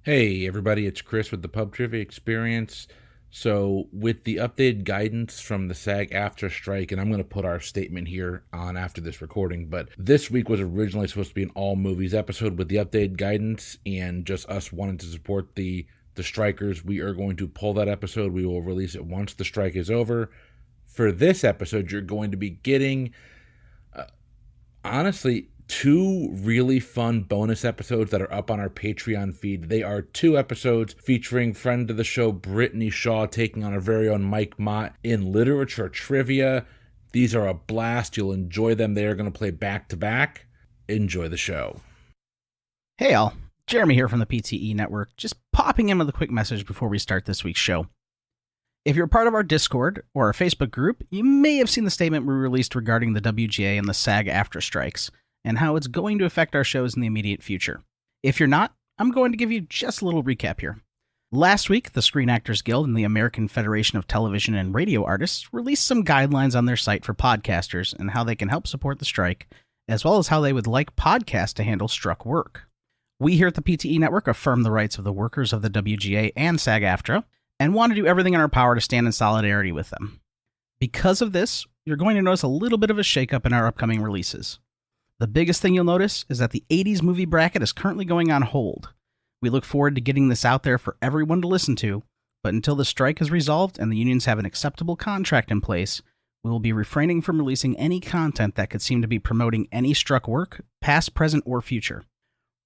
Hey everybody, it's Chris with the Pub Trivia Experience. So with the updated guidance from the SAG-AFTRA strike, and I'm going to put our statement here on after this recording, but this week was originally supposed to be an all movies episode. With the updated guidance and just us wanting to support the strikers, we are going to pull that episode. We will release it once the strike is over. For this episode, you're going to be getting, honestly, two really fun bonus episodes that are up on our Patreon feed. They are two episodes featuring friend of the show Brittany Shaw taking on our very own Mike Mott in literature trivia. These are a blast. You'll enjoy them. They are going to play back to back. Enjoy the show. Hey all, Jeremy here from the PTE network, just popping in with a quick message before we start this week's show. If you're part of our Discord or our Facebook group, you may have seen the statement we released regarding the WGA and the SAG-AFTRA strikes, and how it's going to affect our shows in the immediate future. If you're not, I'm going to give you just a little recap here. Last week, the Screen Actors Guild and the American Federation of Television and Radio Artists released some guidelines on their site for podcasters and how they can help support the strike, as well as how they would like podcasts to handle struck work. We here at the PTE Network affirm the rights of the workers of the WGA and SAG-AFTRA, and want to do everything in our power to stand in solidarity with them. Because of this, you're going to notice a little bit of a shakeup in our upcoming releases. The biggest thing you'll notice is that the 80s movie bracket is currently going on hold. We look forward to getting this out there for everyone to listen to, but until the strike is resolved and the unions have an acceptable contract in place, we will be refraining from releasing any content that could seem to be promoting any struck work, past, present, or future.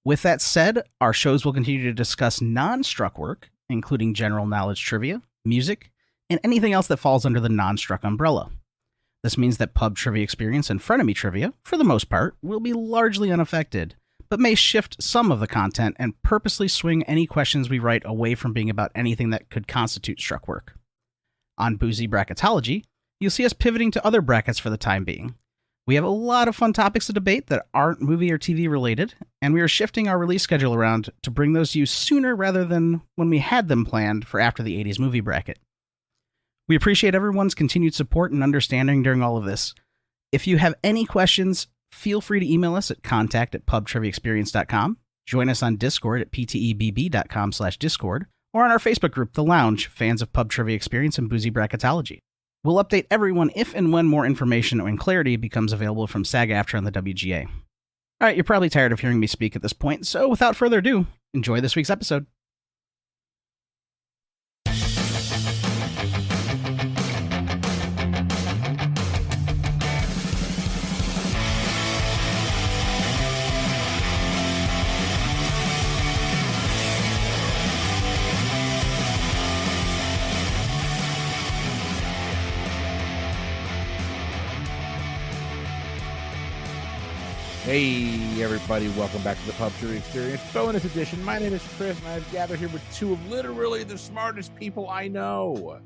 With that said, our shows will continue to discuss non-struck work, including general knowledge trivia, music, and anything else that falls under the non-struck umbrella. This means that Pub Trivia Experience and Frenemy Trivia, for the most part, will be largely unaffected, but may shift some of the content and purposely swing any questions we write away from being about anything that could constitute struck work. On Boozy Bracketology, you'll see us pivoting to other brackets for the time being. We have a lot of fun topics to debate that aren't movie or TV related, and we are shifting our release schedule around to bring those to you sooner rather than when we had them planned for after the 80s movie bracket. We appreciate everyone's continued support and understanding during all of this. If you have any questions, feel free to email us at contact@pubtriviaexperience.com, join us on Discord at ptebb.com/discord, or on our Facebook group, The Lounge, fans of Pub Trivia Experience and Boozy Bracketology. We'll update everyone if and when more information and clarity becomes available from SAG-AFTRA and the WGA. Alright, you're probably tired of hearing me speak at this point, so without further ado, enjoy this week's episode. Hey everybody, welcome back to the Pub Trivia Experience bonus edition. My name is Chris, and I've gathered here with two of literally the smartest people I know.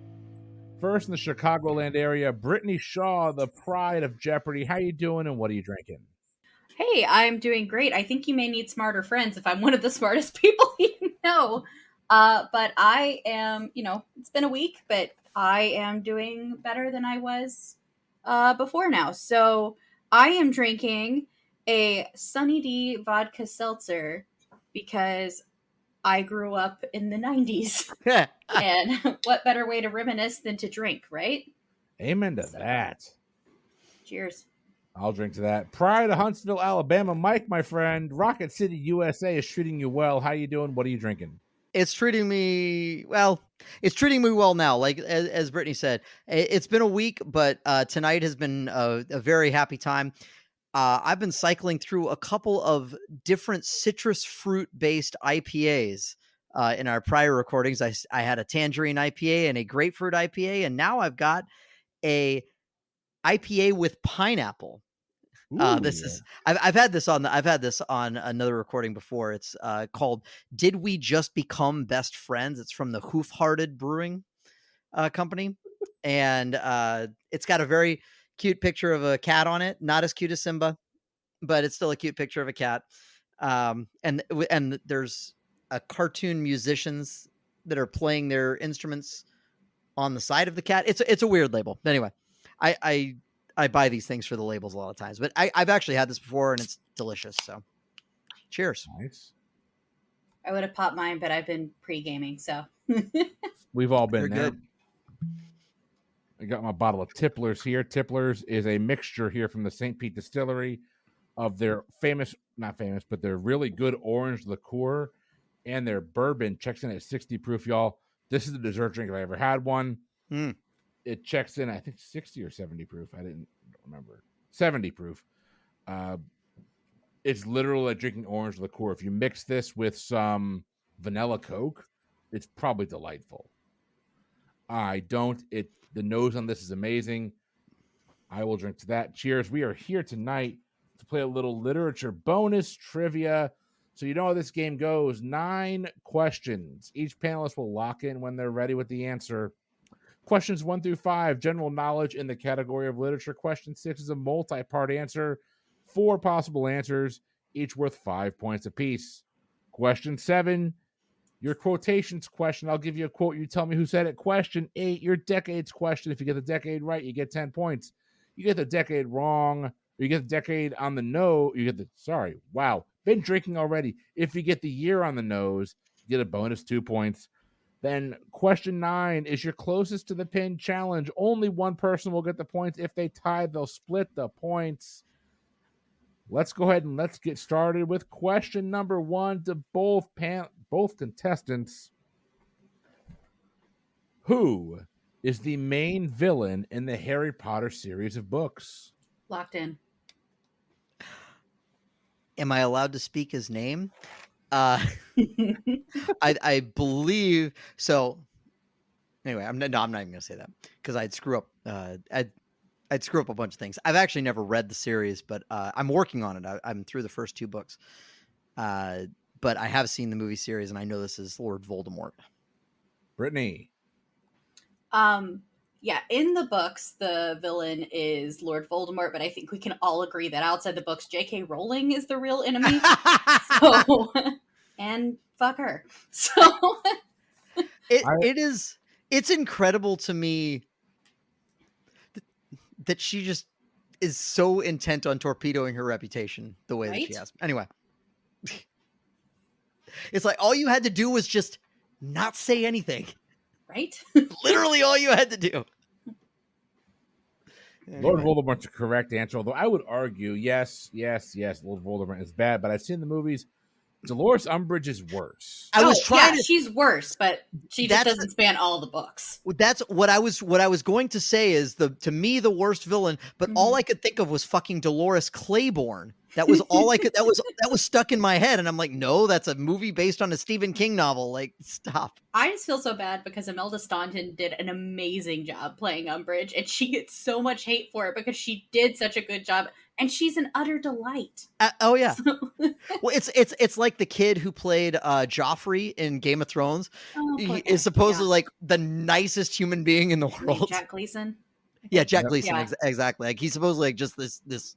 First, in the Chicagoland area, Brittany Shaw, the pride of Jeopardy. How you doing, and what are you drinking? Hey, I'm doing great. I think you may need smarter friends if I'm one of the smartest people you know. But I am, it's been a week, but I am doing better than I was before now. So I am drinking a Sunny D vodka seltzer because I grew up in the 90s. And what better way to reminisce than to drink, right? Amen to that. Cheers. I'll drink to that. Pride of Huntsville, Alabama. Mike, my friend, Rocket City, USA is treating you well. How you doing? What are you drinking? It's treating me well. It's treating me well now. Like as Brittany said, it's been a week, but tonight has been a very happy time. I've been cycling through a couple of different citrus fruit based IPAs. In our prior recordings, I had a tangerine IPA and a grapefruit IPA, and now I've got a IPA with pineapple. This is I've had this on another recording before. It's called "Did We Just Become Best Friends?" It's from the Hoof Hearted Brewing Company, and it's got a very cute picture of a cat on it. Not as cute as Simba, but it's still a cute picture of a cat. And there's cartoon musicians that are playing their instruments on the side of the cat. It's a weird label. But anyway, I buy these things for the labels a lot of times, but I've actually had this before and it's delicious. So cheers. Nice. I would have popped mine, but I've been pre-gaming, so. We've all been Very there. good. I got my bottle of Tipplers here. Tipplers is a mixture here from the St. Pete Distillery of their not famous, but their really good orange liqueur, and their bourbon checks in at 60 proof, y'all. This is the dessert drink if I ever had one. It checks in, I think, 60 or 70 proof. I don't remember. 70 proof. It's literally like drinking orange liqueur. If you mix this with some vanilla Coke, it's probably delightful. The nose on this is amazing. I will drink to that. Cheers. We are here tonight to play a little literature bonus trivia. So you know how this game goes. 9 questions. Each panelist will lock in when they're ready with the answer. Questions 1 through 5, general knowledge in the category of literature. Question 6 is a multi-part answer. 4 possible answers, each worth 5 points apiece. Question 7, your quotations question. I'll give you a quote. You tell me who said it. Question 8, your decades question. If you get the decade right, you get 10 points. You get the decade wrong, or you get the decade on the nose. Been drinking already. If you get the year on the nose, you get a bonus 2 points. Then question 9 is your closest to the pin challenge. Only one person will get the points. If they tie, they'll split the points. Let's go ahead and let's get started with question number 1 to both contestants. Who is the main villain in the Harry Potter series of books? Locked in. Am I allowed to speak his name? I believe so. Anyway, I'm not even going to say that because I'd screw up. I'd screw up a bunch of things. I've actually never read the series, but I'm working on it. I'm through the first 2 books, but I have seen the movie series, and I know this is Lord Voldemort. Brittany. Yeah, in the books, the villain is Lord Voldemort, but I think we can all agree that outside the books, J.K. Rowling is the real enemy. So, and fuck her. So it's incredible to me that she just is so intent on torpedoing her reputation the way that she has. Anyway, it's like all you had to do was just not say anything. Right? Literally all you had to do. Lord Voldemort's the correct answer, although I would argue, yes, Lord Voldemort is bad, but I've seen the movies. Dolores Umbridge is worse. She's worse, but she just doesn't span all the books. That's what I was going to say is to me the worst villain, but all I could think of was fucking Dolores Claiborne. That was all I could that was stuck in my head, and I'm like, no, that's a movie based on a Stephen King novel. Like, stop. I just feel so bad because Imelda Staunton did an amazing job playing Umbridge, and she gets so much hate for it because she did such a good job, and she's an utter delight. Oh yeah. Well, it's like the kid who played Joffrey in Game of Thrones. He is supposedly like the nicest human being in the world. Jack Gleason. Yeah, Jack Gleason. Exactly. Like he's supposedly like just this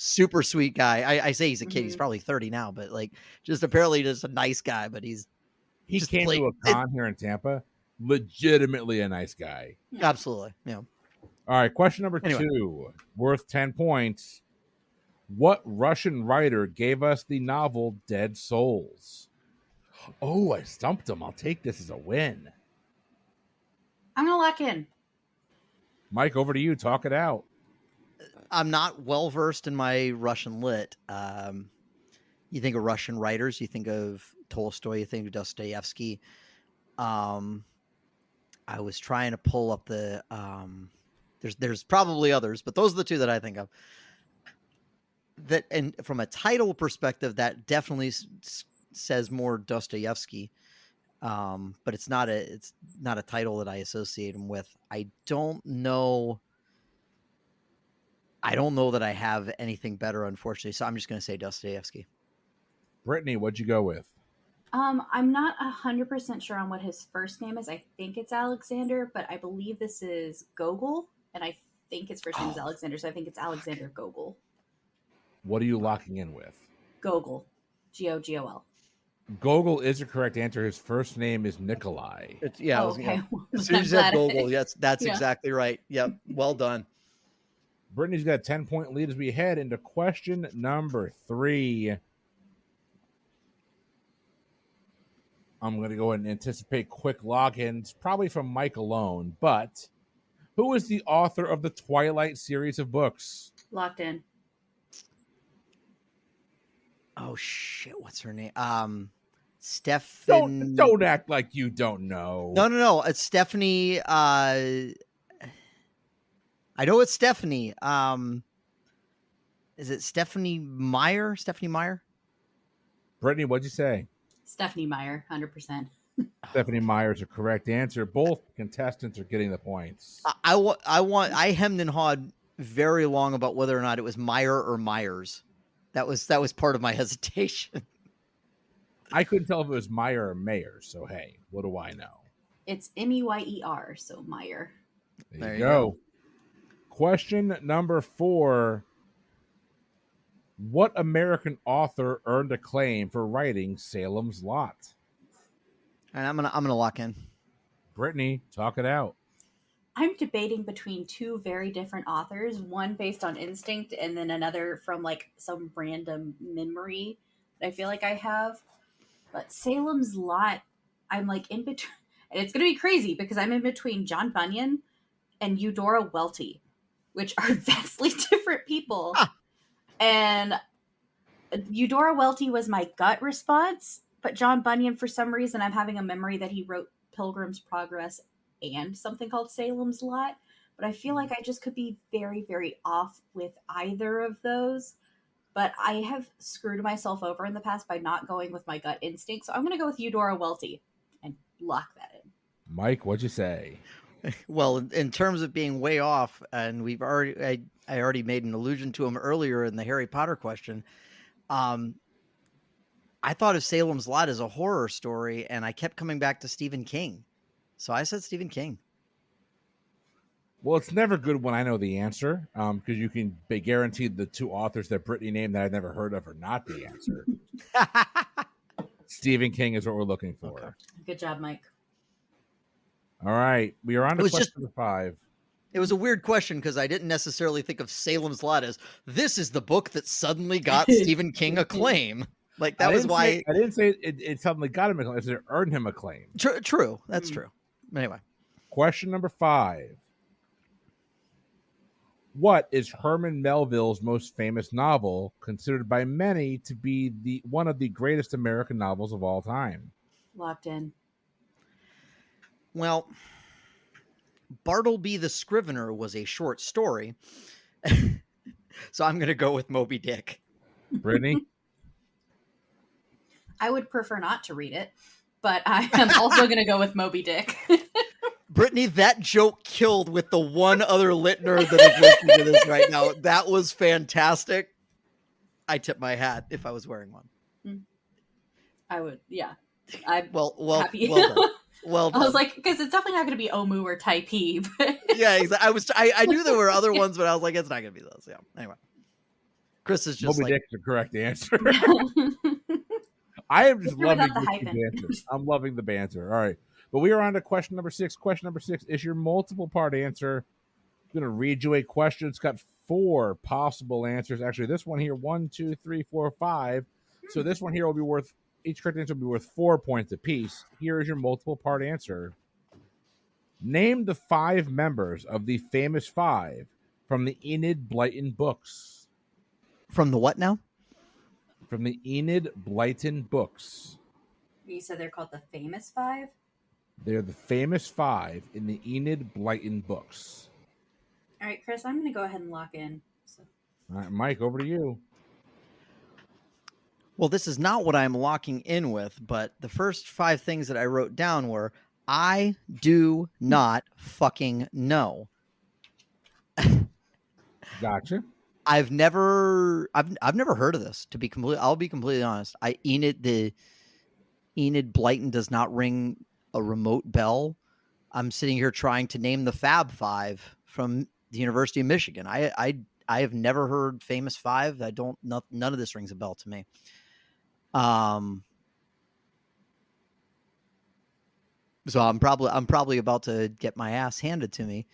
super sweet guy. I say he's a kid. He's probably 30 now, but like just apparently just a nice guy. But he came to a con here in Tampa. Legitimately a nice guy. Absolutely. Yeah. All right. Question number 2, worth 10 points. What Russian writer gave us the novel Dead Souls? Oh, I stumped him. I'll take this as a win. I'm gonna lock in. Mike, over to you. Talk it out. I'm not well versed in my Russian lit. You think of Russian writers, you think of Tolstoy, you think of Dostoevsky. I was trying to pull up the there's probably others, but those are the 2 that I think of. That, and from a title perspective, that definitely says more Dostoevsky. But it's not a title that I associate him with. I don't know that I have anything better, unfortunately. So I'm just going to say Dostoevsky. Brittany, what'd you go with? I'm not 100% sure on what his first name is. I think it's Alexander, but I believe this is Gogol, and I think his first name is Alexander, so I think it's Alexander Gogol. What are you locking in with? Gogol. Gogol. Gogol is the correct answer. His first name is Nikolai. Okay. As soon as you said Gogol, yes, that's exactly right. Yep. Well done. Brittany's got a 10-point lead as we head into question number 3. I'm going to go ahead and anticipate quick logins, probably from Mike alone. But who is the author of the Twilight series of books? Locked in. Oh shit! What's her name? Stephen. Don't act like you don't know. No. It's Stephanie. I know it's Stephanie. Is it Stephanie Meyer? Stephanie Meyer? Brittany, what'd you say? Stephanie Meyer, 100%. Stephanie Meyer is a correct answer. Both contestants are getting the points. I hemmed and hawed very long about whether or not it was Meyer or Myers. That was part of my hesitation. I couldn't tell if it was Meyer or Mayer, so hey, what do I know? It's Meyer, so Meyer. There you go. Question number 4. What American author earned acclaim for writing Salem's Lot? And I'm gonna lock in. Brittany, talk it out. I'm debating between two very different authors, one based on instinct and then another from like some random memory that I feel like I have. But Salem's Lot, I'm like in between, and it's going to be crazy because I'm in between John Bunyan and Eudora Welty, which are vastly different people. And Eudora Welty was my gut response, but John Bunyan, for some reason, I'm having a memory that he wrote Pilgrim's Progress and something called Salem's Lot. But I feel like I just could be very, very off with either of those. But I have screwed myself over in the past by not going with my gut instinct. So I'm going to go with Eudora Welty and lock that in. Mike, what'd you say? Well, in terms of being way off, and I already made an allusion to him earlier in the Harry Potter question. I thought of Salem's Lot as a horror story, and I kept coming back to Stephen King. So I said Stephen King. Well, it's never good when I know the answer, because you can be guaranteed the two authors that Brittany named that I've never heard of are not the answer. Stephen King is what we're looking for. Okay. Good job, Mike. All right. We are on to question number 5. It was a weird question because I didn't necessarily think of Salem's Lot as this is the book that suddenly got Stephen King acclaim. Like that was why I didn't say it suddenly got him acclaim. It earned him acclaim. True. That's true. Anyway. Question number 5. What is Herman Melville's most famous novel, considered by many to be one of the greatest American novels of all time? Locked in. Well, Bartleby the Scrivener was a short story. So I'm going to go with Moby Dick. Brittany? I would prefer not to read it, but I am also going to go with Moby Dick. Brittany, that joke killed with the one other lit nerd that is listening to this right now. That was fantastic. I tip my hat if I was wearing one. I would, yeah. I'm well happy. Well done. Well done. I was like, because it's definitely not going to be Omu or Taipei. But Yeah, exactly. I knew there were other ones, but I was like, it's not going to be those. Yeah. Anyway, Chris is just Moby like, Dick's the correct answer. I am just loving without the the banter. I'm loving the banter. All right. But we are on to question number 6. Question number 6 is your multiple part answer. I'm going to read you a question. It's got 4 possible answers. Actually, this one here, 1, 2, 3, 4, 5. So this one here will be worth, each correct answer will be worth 4 points apiece. Here is your multiple part answer. Name the 5 members of the famous 5 from the Enid Blyton books. from the what now? From the Enid Blyton books. you said they're called the Famous Five? They're the famous 5 in the Enid Blyton books. All right, Chris, I'm going to go ahead and lock in. So. All right, Mike, over to you. Well, this is not what I'm locking in with, but the first 5 things that I wrote down were, I do not fucking know. Gotcha. I've never heard of this, I'll be completely honest. Enid Blyton does not ring a remote bell. I'm sitting here trying to name the Fab 5 from the University of Michigan. I have never heard Famous 5. None of this rings a bell to me. So I'm probably about to get my ass handed to me.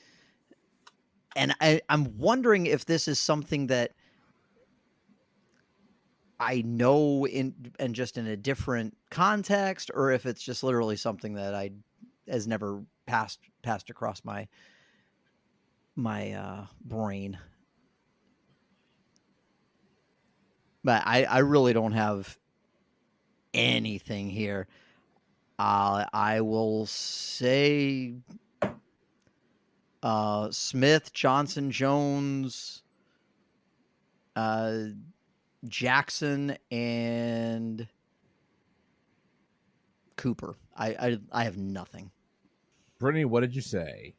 And I'm wondering if this is something that I know and just in a different context, or if it's just literally something that I has never passed across my brain. But I really don't have anything here. I will say Smith, Johnson, Jones, Jackson, and Cooper. I have nothing. Brittany, what did you say?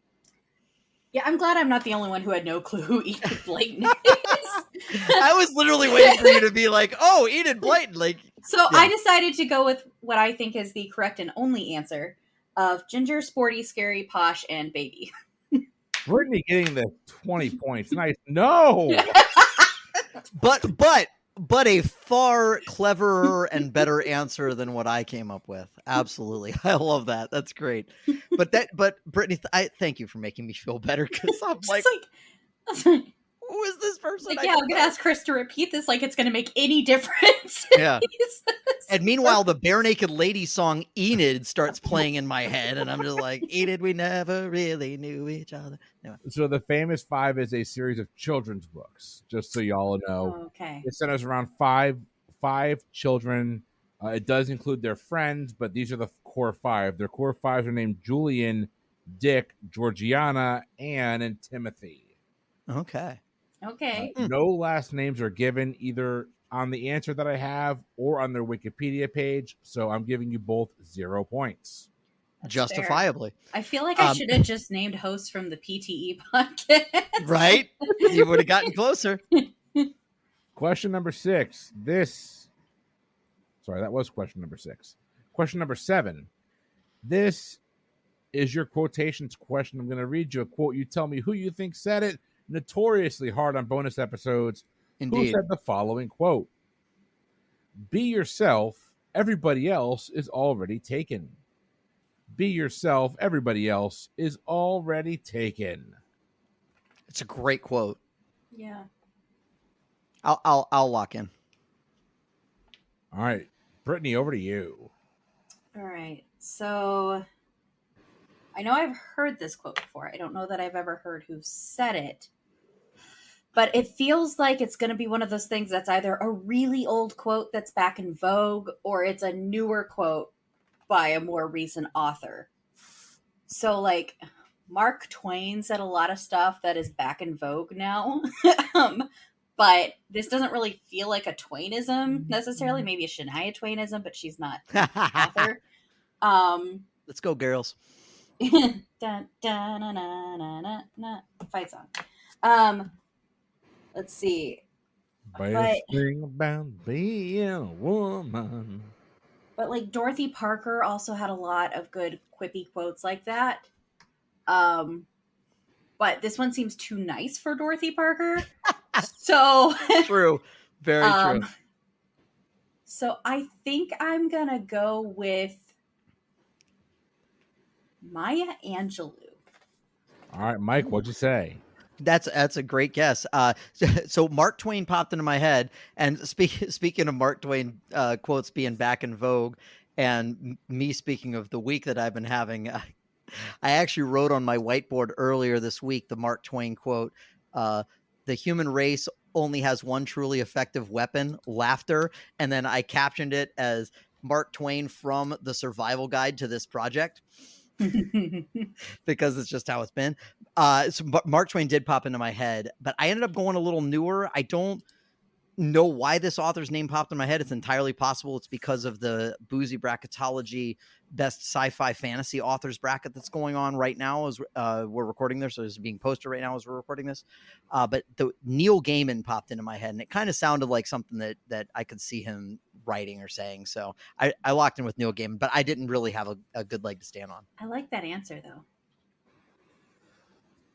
Yeah, I'm glad I'm not the only one who had no clue who Enid Blyton is. I was literally waiting for you to be like, "Oh, Enid Blyton!" Like, so I decided to go with what I think is the correct and only answer of Ginger, Sporty, Scary, Posh, and Baby. Brittany getting the 20 points. Nice. No. but a far cleverer and better answer than what I came up with. Absolutely, I love that. That's great. But Brittany, I thank you for making me feel better, because I'm like, who is this person? Like, yeah, I'm gonna ask Chris to repeat this like it's gonna make any difference. Yeah. And meanwhile, the Bare Naked Lady song Enid starts playing in my head, and I'm just like, Enid, we never really knew each other. Anyway. So the Famous Five is a series of children's books, just so y'all know. Okay. It centers around five children. It does include their friends, but these are the core five. Their core fives are named Julian, Dick, Georgiana, Anne, and Timothy. Okay. No last names are given either on the answer that I have or on their Wikipedia page, so I'm giving you both 0 points. That's justifiably. Fair. I feel like I should have just named hosts from the PTE podcast. Right? You would have gotten closer. Question number 6. Sorry, that was question number 6. Question number 7. This is your quotations question. I'm going to read you a quote. You tell me who you think said it. Notoriously hard on bonus episodes. Indeed. Who said the following quote? Be yourself. Everybody else is already taken. Be yourself. Everybody else is already taken. It's a great quote. Yeah. I'll lock in. All right, Brittany, over to you. All right. So I know I've heard this quote before. I don't know that I've ever heard who said it. But it feels like it's going to be one of those things that's either a really old quote that's back in vogue, or it's a newer quote by a more recent author. So, like, Mark Twain said a lot of stuff that is back in vogue now. But this doesn't really feel like a Twainism necessarily. Maybe a Shania Twainism, but she's not an author. Let's go, girls. Dun, dun, na, na, na, na, na. Fight song. Let's see. But thing about being a woman. But like Dorothy Parker also had a lot of good quippy quotes like that. But this one seems too nice for Dorothy Parker. So True. Very true. So I think I'm gonna go with Maya Angelou. All right, Mike, what'd you say? That's a great guess. So Mark Twain popped into my head, and speaking of Mark Twain quotes being back in vogue, and me speaking of the week that I've been having, I actually wrote on my whiteboard earlier this week the Mark Twain quote: "The human race only has one truly effective weapon, laughter," and then I captioned it as Mark Twain from the Survival Guide to This Project. Because it's just how it's been. So Mark Twain did pop into my head, but I ended up going a little newer. I don't know why this author's name popped in my head. It's entirely possible it's because of the Boozy Bracketology best sci-fi fantasy authors bracket that's going on right now as we're recording this. So it's being posted right now as we're recording this. But the Neil Gaiman popped into my head, and it kind of sounded like something that I could see him writing or saying. So I locked in with Neil Gaiman, but I didn't really have a good leg to stand on. I like that answer though.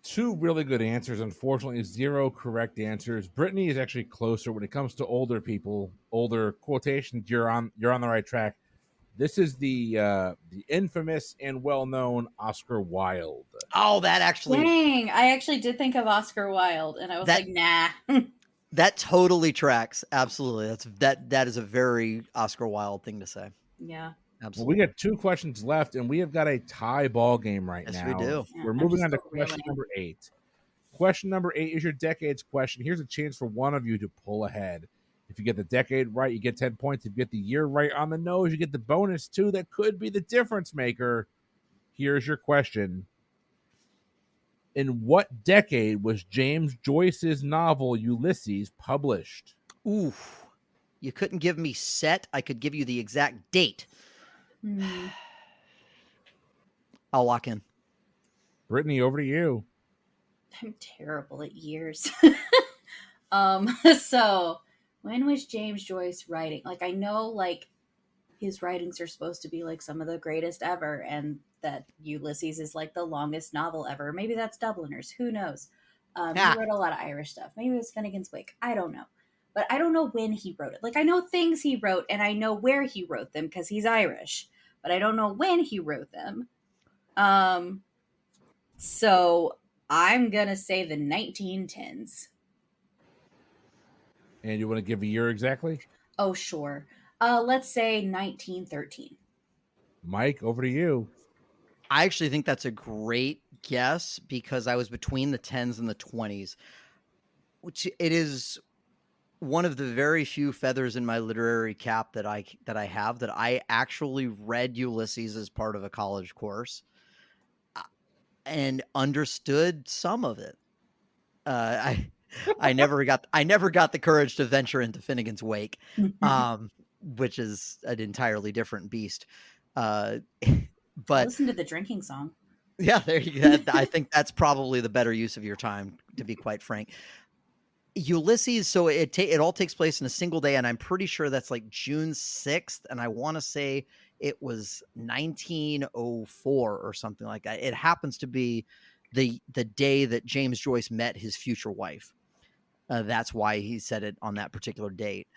2 really good answers. Unfortunately, 0 correct answers. Brittany is actually closer when it comes to older people, older quotations. You're on the right track. This is the infamous and well-known Oscar Wilde. Oh, that actually. Dang, I actually did think of Oscar Wilde, and I was like, nah. That totally tracks. Absolutely. That is a very Oscar Wilde thing to say. Yeah. Well, Absolutely. we got 2 questions left, and we have got a tie ball game right Yes, now. we do. Yeah, We're I'm moving just on to still question reeling. number 8. Question number 8 is your decades question. Here's a chance for one of you to pull ahead. If you get the decade right, you get 10 points. If you get the year right on the nose, you get the bonus 2. That could be the difference maker. Here's your question. In what decade was James Joyce's novel Ulysses published? Ooh. You couldn't give me set. I could give you the exact date. Hmm. I'll lock in. Brittany, over to you. I'm terrible at years. So when was James Joyce writing? Like, I know, like, his writings are supposed to be like some of the greatest ever, and that Ulysses is like the longest novel ever. Maybe that's Dubliners. Who knows? He Ah. wrote a lot of Irish stuff. Maybe it was Finnegan's Wake. I don't know. But I don't know when he wrote it. Like, I know things he wrote, and I know where he wrote them because he's Irish, but I don't know when he wrote them. So I'm gonna say the 1910s. And you want to give a year exactly? Oh, sure. Let's say 1913. Mike, over to you. I actually think that's a great guess because I was between the 10s and the 20s, which it is one of the very few feathers in my literary cap that I have that I actually read Ulysses as part of a college course and understood some of it. I never got the courage to venture into Finnegan's Wake, which is an entirely different beast. But Listen to the drinking song. yeah, there you go. I think that's probably the better use of your time, to be quite frank. Ulysses, so it all takes place in a single day, and I'm pretty sure that's like June 6th, and I want to say it was 1904 or something like that. It happens to be the day that James Joyce met his future wife. That's why he said it on that particular date.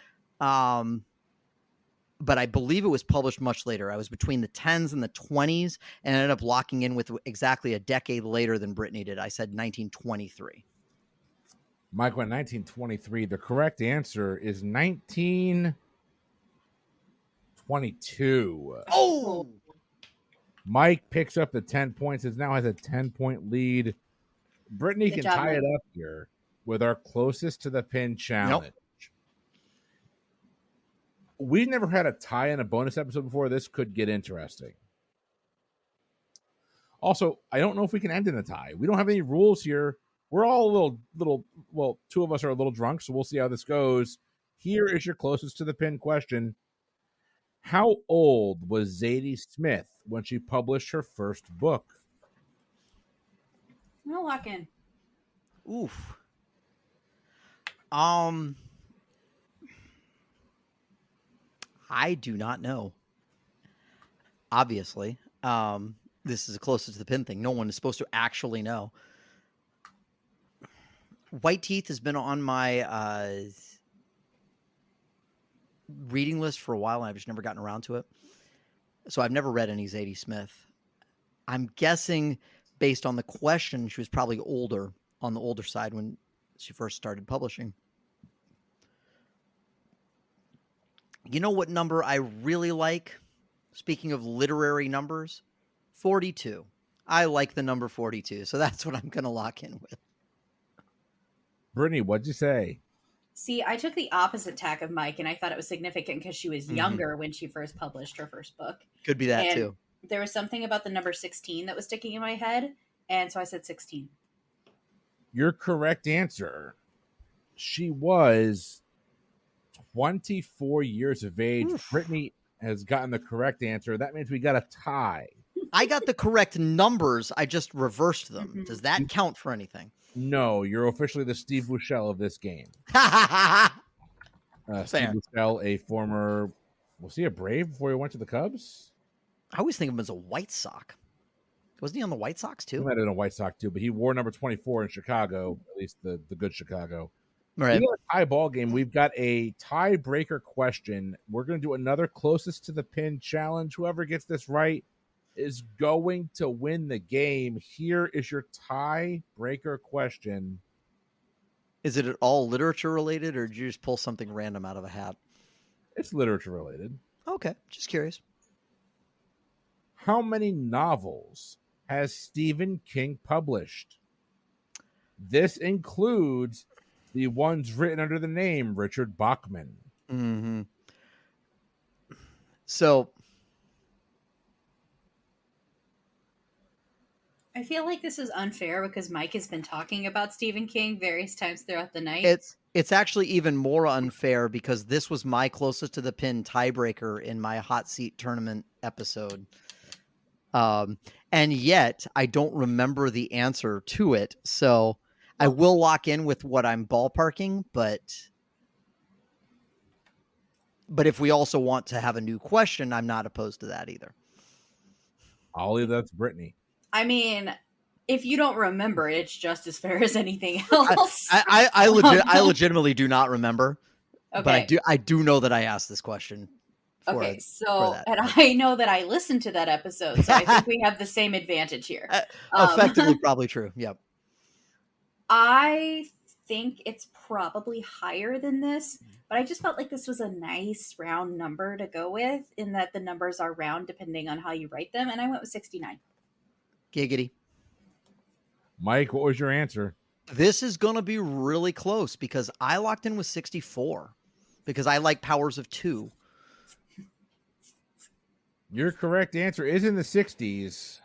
But I believe it was published much later. I was between the 10s and the 20s and ended up locking in with exactly a decade later than Brittany did. I said 1923. Mike went 1923. The correct answer is 1922. Oh! Mike picks up the 10 points. It now has a 10-point lead. Brittany Good can job, tie Mike. it up here with our closest to the pin challenge. We've never had a tie in a bonus episode before. This could get interesting. Also, I don't know if we can end in a tie. We don't have any rules here. We're all a little, well, 2 of us are a little drunk, so we'll see how this goes. Here is your closest to the pin question. How old was Zadie Smith when she published her first book? I'll lock in. Oof. I do not know. Obviously, this is the closest to the pin thing. No one is supposed to actually know. White Teeth has been on my reading list for a while, and I've just never gotten around to it. So I've never read any Zadie Smith. I'm guessing, based on the question, she was probably older, on the older side when she first started publishing. You know what number I really like? Speaking of literary numbers, 42. I like the number 42, so that's what I'm going to lock in with. Brittany, what'd you say? See, I took the opposite tack of Mike, and I thought it was significant because she was younger when she first published her first book. Could be that And too. there was something about the number 16 that was sticking in my head, and so I said 16. Your correct answer. She was 24 years of age. Oof. Brittany has gotten the correct answer. That means we got a tie. I got the correct numbers. I just reversed them. Mhm. Does that count for anything? No, you're officially the Steve Bushell of this game. Steve Fair. Bushell, a former, was he a Brave before he went to the Cubs? I always think of him as a White Sox. Wasn't he on the White Sox He too? might have been a White Sox too, but he wore number 24 in Chicago, at least the good Chicago. Right. We got a tie ball game. We've got a tiebreaker question. We're going to do another closest to the pin challenge. Whoever gets this right is going to win the game. Here is your tiebreaker question. Is it at all literature related, or did you just pull something random out of a hat? It's literature related. Okay, just curious. How many novels has Stephen King published? This includes the ones written under the name Richard Bachman. Mm-hmm. So I feel like this is unfair because Mike has been talking about Stephen King various times throughout the night. it's actually even more unfair because this was my closest to the pin tiebreaker in my hot seat tournament episode. And yet I don't remember the answer to it. So I will lock in with what I'm ballparking, but if we also want to have a new question, I'm not opposed to that either. I'll leave that to Brittany. I mean, if you don't remember it, it's just as fair as anything else. I legitimately do not remember, Okay. but I do know that I asked this question. Okay, so and I know that I listened to that episode, so I think we have the same advantage here. Effectively, probably true. Yep. I think it's probably higher than this, but I just felt like this was a nice round number to go with, in that the numbers are round depending on how you write them, and I went with 69. Giggity. Mike, what was your answer? This is going to be really close because I locked in with 64 because I like powers of 2. Your correct answer is in the 60s,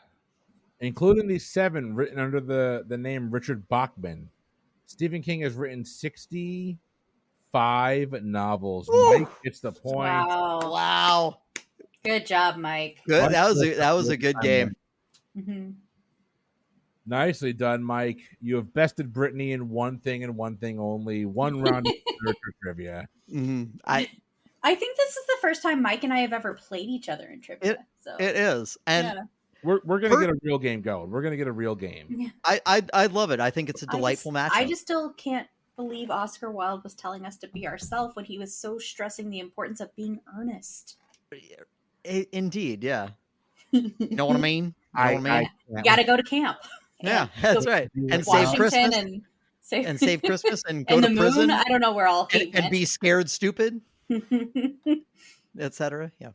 including the 7 written under the name Richard Bachman. Stephen King has written 65 novels. Woo! Mike gets the point. Wow. Good job, Mike. Good. That was a good game. Mm-hmm. Nicely done, Mike. You have bested Brittany in one thing and one thing only. One round of literature trivia. Mm-hmm. I think this is the first time Mike and I have ever played each other in trivia. It is. And yeah. We're gonna get a real game going. We're gonna get a real game. I love it. I think it's a delightful matchup. I just still can't believe Oscar Wilde was telling us to be ourselves when he was so stressing the importance of being earnest. Indeed, yeah. You know what I mean? You gotta go to camp. Yeah, that's right. And Washington save Christmas and save Christmas and go and to prison. Moon. I don't know where all and be scared stupid, etc. Yeah.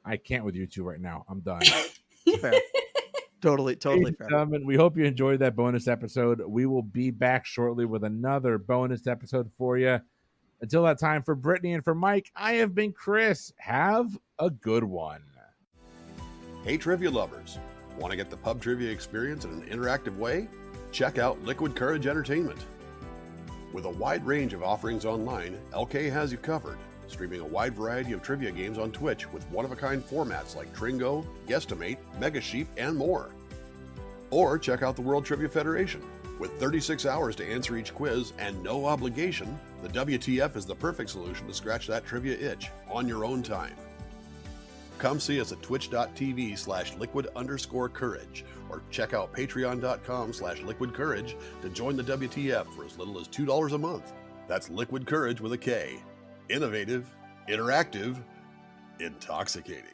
I can't with you two right now. I'm done. Fair. Totally fair. Gentlemen, we hope you enjoyed that bonus episode. We will be back shortly with another bonus episode for you. Until that time, for Brittany and for Mike, I have been Chris. Have a good one. Hey, trivia lovers. Want to get the pub trivia experience in an interactive way? Check out Liquid Courage Entertainment. With a wide range of offerings online, LK has you covered, streaming a wide variety of trivia games on Twitch with one-of-a-kind formats like Tringo, Guesstimate, Mega Sheep, and more. Or check out the World Trivia Federation. With 36 hours to answer each quiz and no obligation, the WTF is the perfect solution to scratch that trivia itch on your own time. Come see us at twitch.tv/liquid_courage or check out patreon.com/liquidcourage to join the WTF for as little as $2 a month. That's Liquid Courage with a K. Innovative, interactive, intoxicating.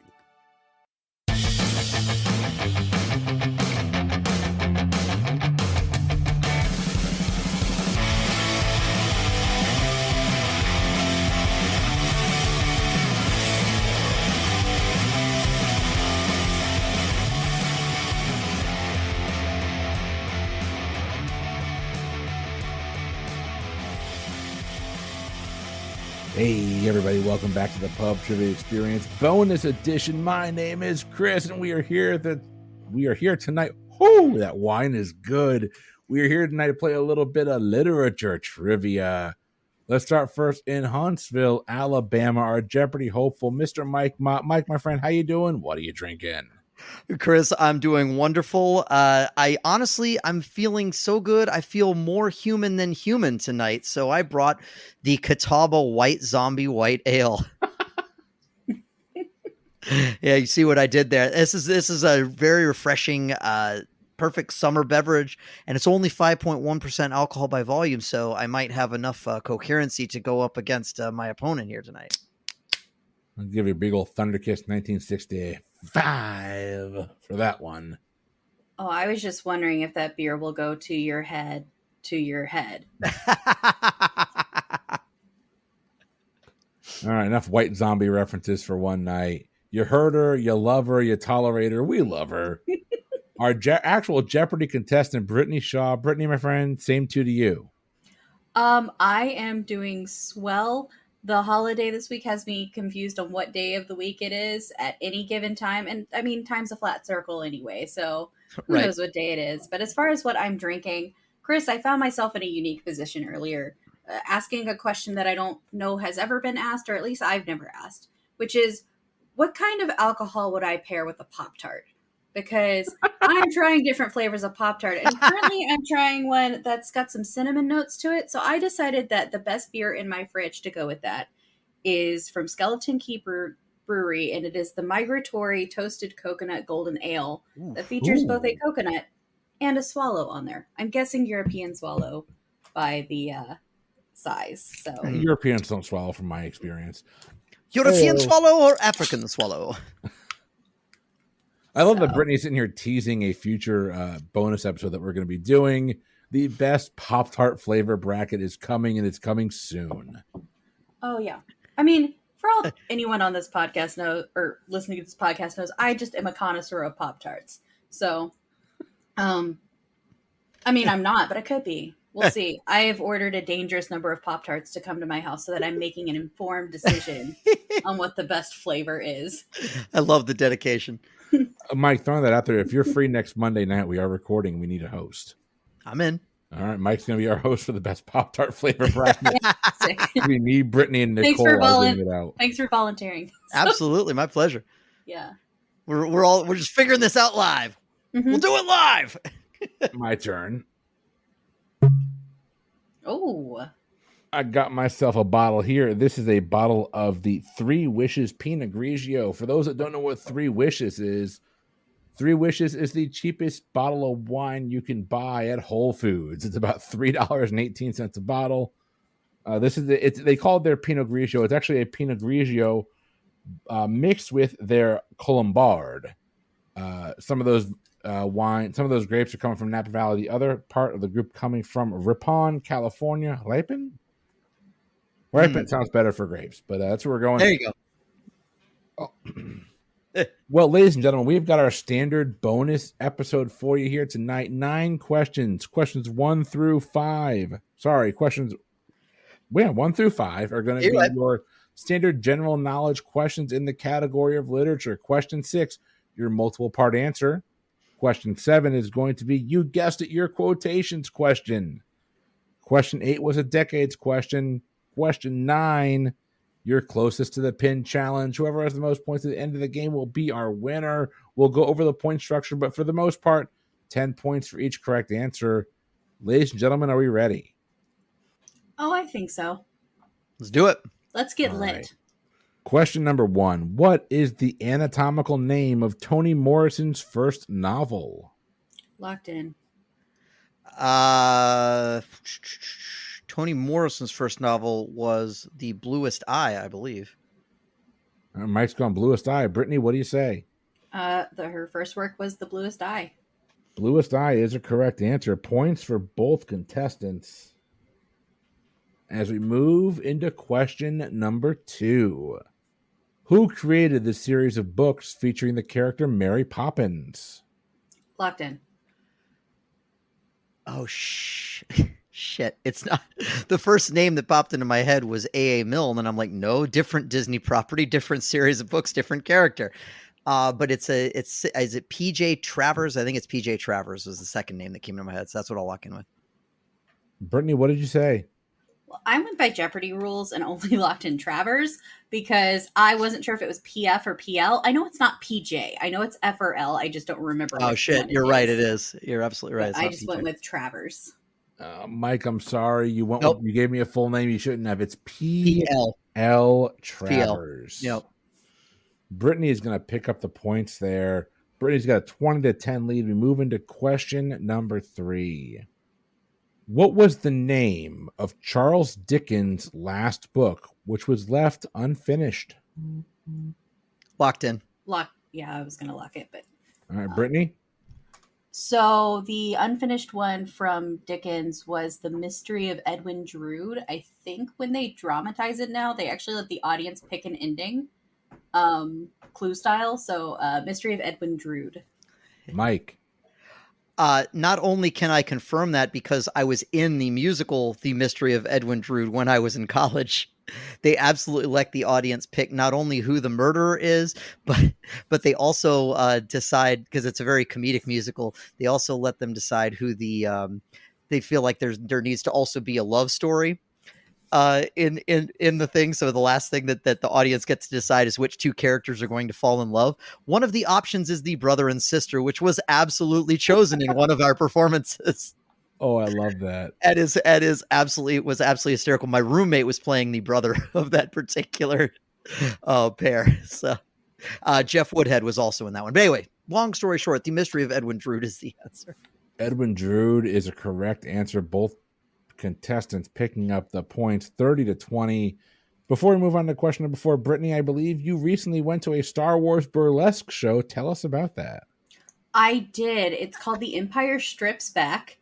Hey everybody, welcome back to the Pub Trivia Experience Bonus Edition. My name is Chris and we are here tonight. Whoo, that wine is good. We are here tonight to play a little bit of literature trivia. Let's start first in Huntsville, Alabama. Our Jeopardy hopeful, Mr. Mike. Mike, my friend, how you doing? What are you drinking? Chris, I'm doing wonderful. I'm feeling so good. I feel more human than human tonight. So I brought the Catawba White Zombie White Ale. Yeah, you see what I did there. This is a very refreshing, perfect summer beverage, and it's only 5.1% alcohol by volume. So I might have enough coherency to go up against my opponent here tonight. I'll give you a big old Thunderkiss 1965 for that one. Oh, I was just wondering if that beer will go to your head to your head. All right, enough white zombie references for one night. You heard her, you love her, you tolerate her, we love her. Our actual Jeopardy contestant, Brittany Shaw. Brittany, my friend, same to you. I am doing swell. The holiday this week has me confused on what day of the week it is at any given time. And I mean, time's a flat circle anyway, so who Right. knows what day it is. But as far as what I'm drinking, Chris, I found myself in a unique position earlier, asking a question that I don't know has ever been asked, or at least I've never asked, which is, what kind of alcohol would I pair with a Pop-Tart? Because I'm trying different flavors of Pop-Tart, and currently I'm trying one that's got some cinnamon notes to it. So I decided that the best beer in my fridge to go with that is from Skeleton Key Brewery, and it is the Migratory Toasted Coconut Golden Ale that features both a coconut and a swallow on there. I'm guessing European swallow by the size. So Europeans don't swallow, from my experience. European swallow or African swallow? I love that Brittany's sitting here teasing a future bonus episode that we're going to be doing. The best Pop-Tart flavor bracket is coming, and it's coming soon. Oh, yeah. I mean, for all anyone on this podcast knows, or listening to this podcast knows, I just am a connoisseur of Pop-Tarts. So, I mean, I'm not, but I could be. We'll see. I have ordered a dangerous number of Pop-Tarts to come to my house so that I'm making an informed decision on what the best flavor is. I love the dedication. Mike, throwing that out there, if you're free next Monday night, we are recording. We need a host. I'm in. All right, Mike's going to be our host for the best Pop-Tart flavor bracket. Sick. We need Brittany and Nicole. Thanks for volunteering. Absolutely, my pleasure. Yeah, We're just figuring this out live. Mm-hmm. We'll do it live. My turn. Oh, I got myself a bottle here. This is a bottle of the Three Wishes Pinot Grigio. For those that don't know what Three Wishes is, Three Wishes is the cheapest bottle of wine you can buy at Whole Foods. It's about $3.18 a bottle. This is they call it their Pinot Grigio. It's actually a Pinot Grigio mixed with their Colombard. Some of those some of those grapes are coming from Napa Valley. The other part of the group coming from Ripon, California. Ripon sounds better for grapes, but that's where we're going. There you go. Well, ladies and gentlemen, we've got our standard bonus episode for you here tonight. 9 questions. Questions 1 through 5. Sorry, questions 1 through 5 are going to be your standard general knowledge questions in the category of literature. Question 6, your multiple part answer. Question 7 is going to be, you guessed it, your quotations question. Question 8 was a decades question. Question 9, you're closest to the pin challenge. Whoever has the most points at the end of the game will be our winner. We'll go over the point structure, but for the most part, 10 points for each correct answer. Ladies and gentlemen, are we ready? Oh, I think so. Let's do it. Let's get All lit. right. Question number 1. What is the anatomical name of Toni Morrison's first novel? Locked in. Toni Morrison's first novel was The Bluest Eye, I believe. Mike's gone Bluest Eye. Brittany, what do you say? Her first work was The Bluest Eye. Bluest Eye is a correct answer. Points for both contestants. As we move into question number 2. Who created the series of books featuring the character Mary Poppins? Locked in. Oh, shit. It's not. The first name that popped into my head was A.A. Milne, and I'm like, no, different Disney property, different series of books, different character. But is it P.J. Travers? I think it's P.J. Travers was the second name that came into my head, so that's what I'll lock in with. Brittany, what did you say? Well, I went by Jeopardy rules and only locked in Travers because I wasn't sure if it was PF or PL. I know it's not PJ. I know it's F or L. I just don't remember. Oh, shit. You're right. It is. You're absolutely right. I just went with Travers. Mike, I'm sorry. You went. Nope. You gave me a full name. You shouldn't have. It's P.L. Travers. Yep. Brittany is going to pick up the points there. Brittany's got a 20-10 lead. We move into question number 3. What was the name of Charles Dickens' last book, which was left unfinished? Locked in. Yeah, I was going to lock it, but. All right, Brittany? So the unfinished one from Dickens was The Mystery of Edwin Drood. I think when they dramatize it now, they actually let the audience pick an ending, clue style. So Mystery of Edwin Drood. Mike. Not only can I confirm that because I was in the musical The Mystery of Edwin Drood when I was in college, they absolutely let the audience pick not only who the murderer is, but they also decide, because it's a very comedic musical, they also let them decide who they feel like there needs to also be a love story in the thing. So the last thing that the audience gets to decide is which two characters are going to fall in love. One of the options is the brother and sister, which was absolutely chosen in one of our performances. Oh, I love that. It was absolutely hysterical. My roommate was playing the brother of that particular pair. So Jeff Woodhead was also in that one. But anyway, long story short, The Mystery of Edwin Drood is the answer. Edwin Drood is a correct answer. Both contestants picking up the points, 30-20. Before we move on to question number 4, Brittany, I believe you recently went to a Star Wars burlesque show. Tell us about that. I did. It's called The Empire Strips Back.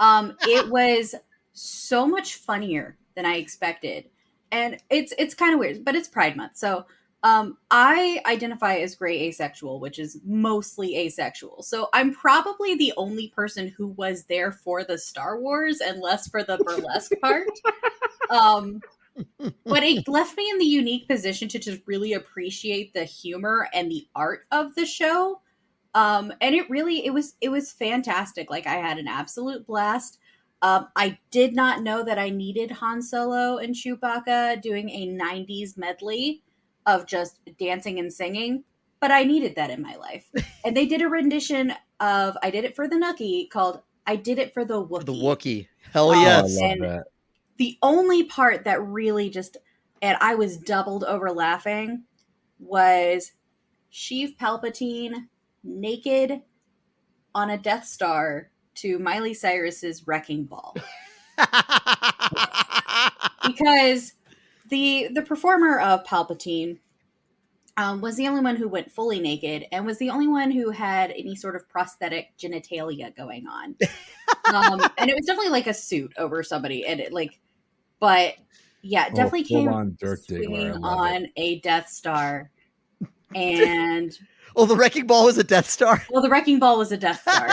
It was so much funnier than I expected. And it's kind of weird, but it's Pride Month. So I identify as gray asexual, which is mostly asexual. So I'm probably the only person who was there for the Star Wars and less for the burlesque part. But it left me in the unique position to just really appreciate the humor and the art of the show. And it was fantastic. Like, I had an absolute blast. I did not know that I needed Han Solo and Chewbacca doing a 90s medley of just dancing and singing, but I needed that in my life. And they did a rendition of I Did It for the Nookie called I Did It for the Wookiee. The Wookiee. Hell yes. Oh, I love that. The only part that really and I was doubled over laughing, was Sheev Palpatine naked on a Death Star to Miley Cyrus's Wrecking Ball. Because the performer of Palpatine was the only one who went fully naked and was the only one who had any sort of prosthetic genitalia going on. And it was definitely like a suit over somebody. And it but yeah, definitely came swinging on a Death Star. And oh, the Wrecking Ball was a Death Star. Well, the Wrecking Ball was a Death Star.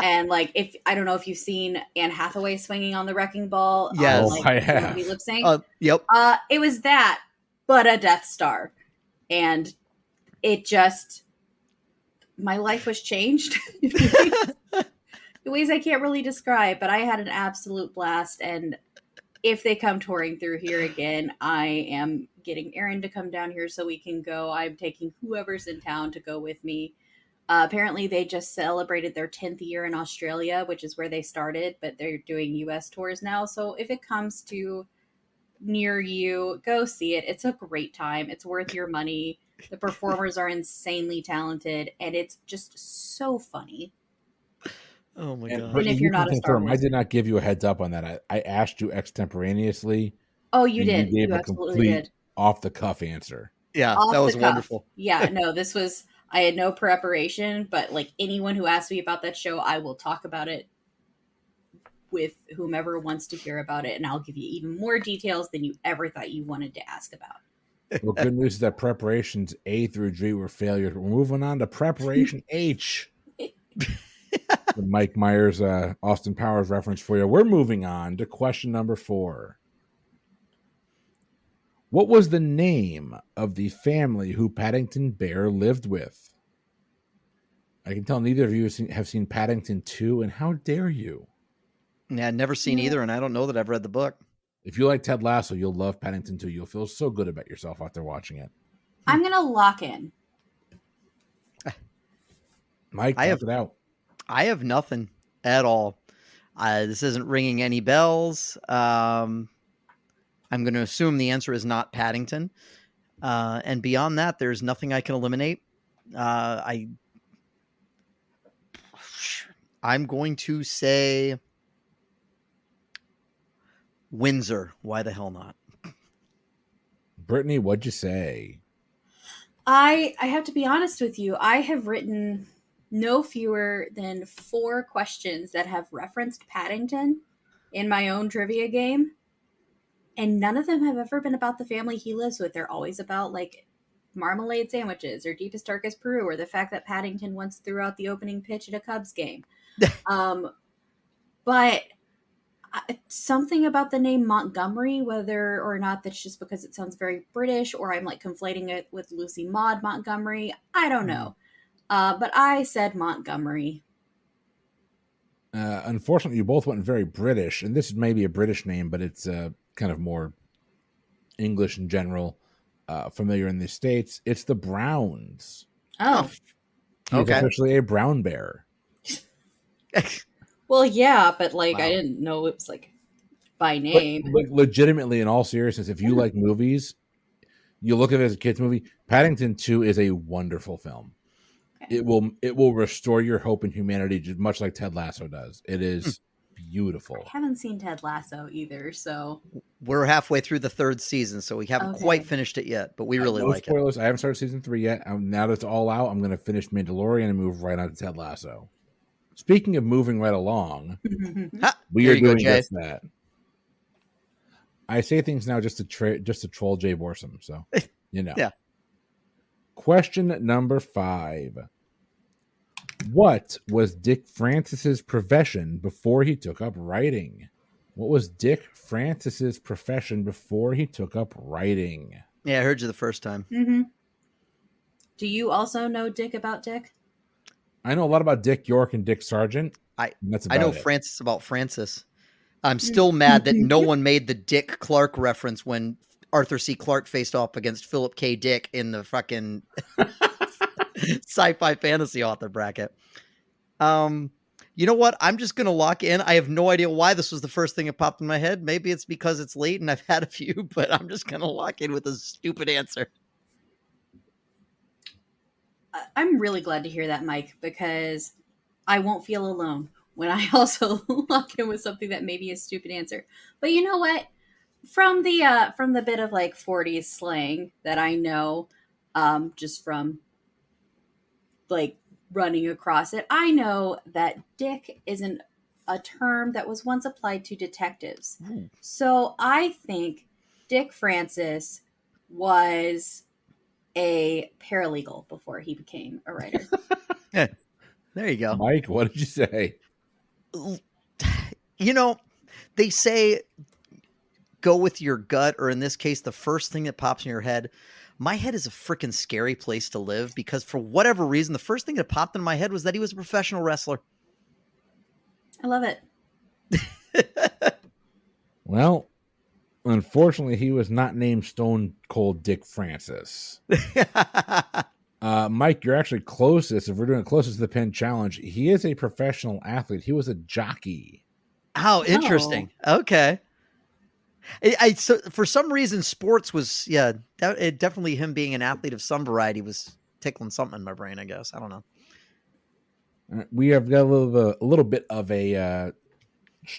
And if I don't know if you've seen Anne Hathaway swinging on the Wrecking Ball. Yes, I have. Lip sync. Yep. It was that, but a Death Star, and it just my life was changed in ways I can't really describe. But I had an absolute blast, and if they come touring through here again, I am getting Aaron to come down here so we can go. I'm taking whoever's in town to go with me. Apparently, they just celebrated their 10th year in Australia, which is where they started, but they're doing U.S. tours now. So if it comes to near you, go see it. It's a great time. It's worth your money. The performers are insanely talented, and it's just so funny. Oh my god! And if you're not a Star Wars, I did not give you a heads up on that. I asked you extemporaneously. Oh, you did. You gave You a absolutely complete did. off the cuff answer. Yeah, Off that the was cuff. wonderful. Yeah, no, this was. I had no preparation, but anyone who asks me about that show, I will talk about it with whomever wants to hear about it, and I'll give you even more details than you ever thought you wanted to ask about. Well, good news is that preparations A through G were failures. We're moving on to preparation H. The Mike Myers, Austin Powers reference for you. We're moving on to question number 4. What was the name of the family who Paddington Bear lived with? I can tell neither of you have seen Paddington 2, and how dare you? Yeah, I've never seen either, and I don't know that I've read the book. If you like Ted Lasso, you'll love Paddington 2. You'll feel so good about yourself after watching it. I'm gonna lock in. Mike, talk it out. I have nothing at all. This isn't ringing any bells. I'm going to assume the answer is not Paddington. And beyond that, there's nothing I can eliminate. I'm going to say Windsor. Why the hell not? Brittany, what'd you say? I have to be honest with you. I have written no fewer than 4 questions that have referenced Paddington in my own trivia game. And none of them have ever been about the family he lives with. They're always about like marmalade sandwiches or deepest darkest Peru or the fact that Paddington once threw out the opening pitch at a Cubs game. But something about the name Montgomery, whether or not that's just because it sounds very British or I'm like conflating it with Lucy Maud Montgomery, I don't know. But I said Montgomery. Unfortunately, you both went very British, and this is maybe a British name, but it's kind of more English in general, familiar in the States. It's the Browns. Oh. He's officially a brown bear. Well, yeah, but like Wow. I didn't know it was like by name. But legitimately, in all seriousness, if you like movies, you look at it as a kid's movie. Paddington 2 is a wonderful film. Okay. It will restore your hope in humanity, just much like Ted Lasso does. It is beautiful. I haven't seen Ted Lasso either, so We're halfway through the 3rd season, so we haven't quite finished it yet, but we really No like spoilers. I haven't started season 3 yet. Now that it's all out, I'm going to finish Mandalorian and move right on to Ted Lasso. Speaking of moving right along, we are doing just that. I say things now just to troll Jay Borsum, so you know. Yeah. Question number 5. What was Dick Francis's profession before he took up writing? What was Dick Francis's profession before he took up writing? Yeah, I heard you the first time. Mm-hmm. Do you also know Dick about Dick? I know a lot about Dick York and Dick Sargent. I that's about know it. Francis about Francis. I'm still mad that no one made the Dick Clark reference when Arthur C. Clarke faced off against Philip K. Dick in the fucking sci-fi fantasy author bracket. You know what? I'm just going to lock in. I have no idea why this was the first thing that popped in my head. Maybe it's because it's late and I've had a few, but I'm just going to lock in with a stupid answer. I'm really glad to hear that, Mike, because I won't feel alone when I also lock in with something that may be a stupid answer. But you know what? From the bit of like 40s slang that I know, just from like running across it, I know that dick isn't a term that was once applied to detectives. So I think Dick Francis was a paralegal before he became a writer. Yeah, there you go. Mike, what did you say? You know, they say go with your gut, or in this case, the first thing that pops in your head. My head is a freaking scary place to live because for whatever reason, the first thing that popped in my head was that he was a professional wrestler. I love it. Well, unfortunately, he was not named Stone Cold Dick Francis. Mike, you're actually closest. If we're doing closest to the pin challenge, he is a professional athlete. He was a jockey. How interesting. Oh. Okay. So for some reason, sports was, definitely him being an athlete of some variety was tickling something in my brain, I guess. I don't know. We have got a little bit of a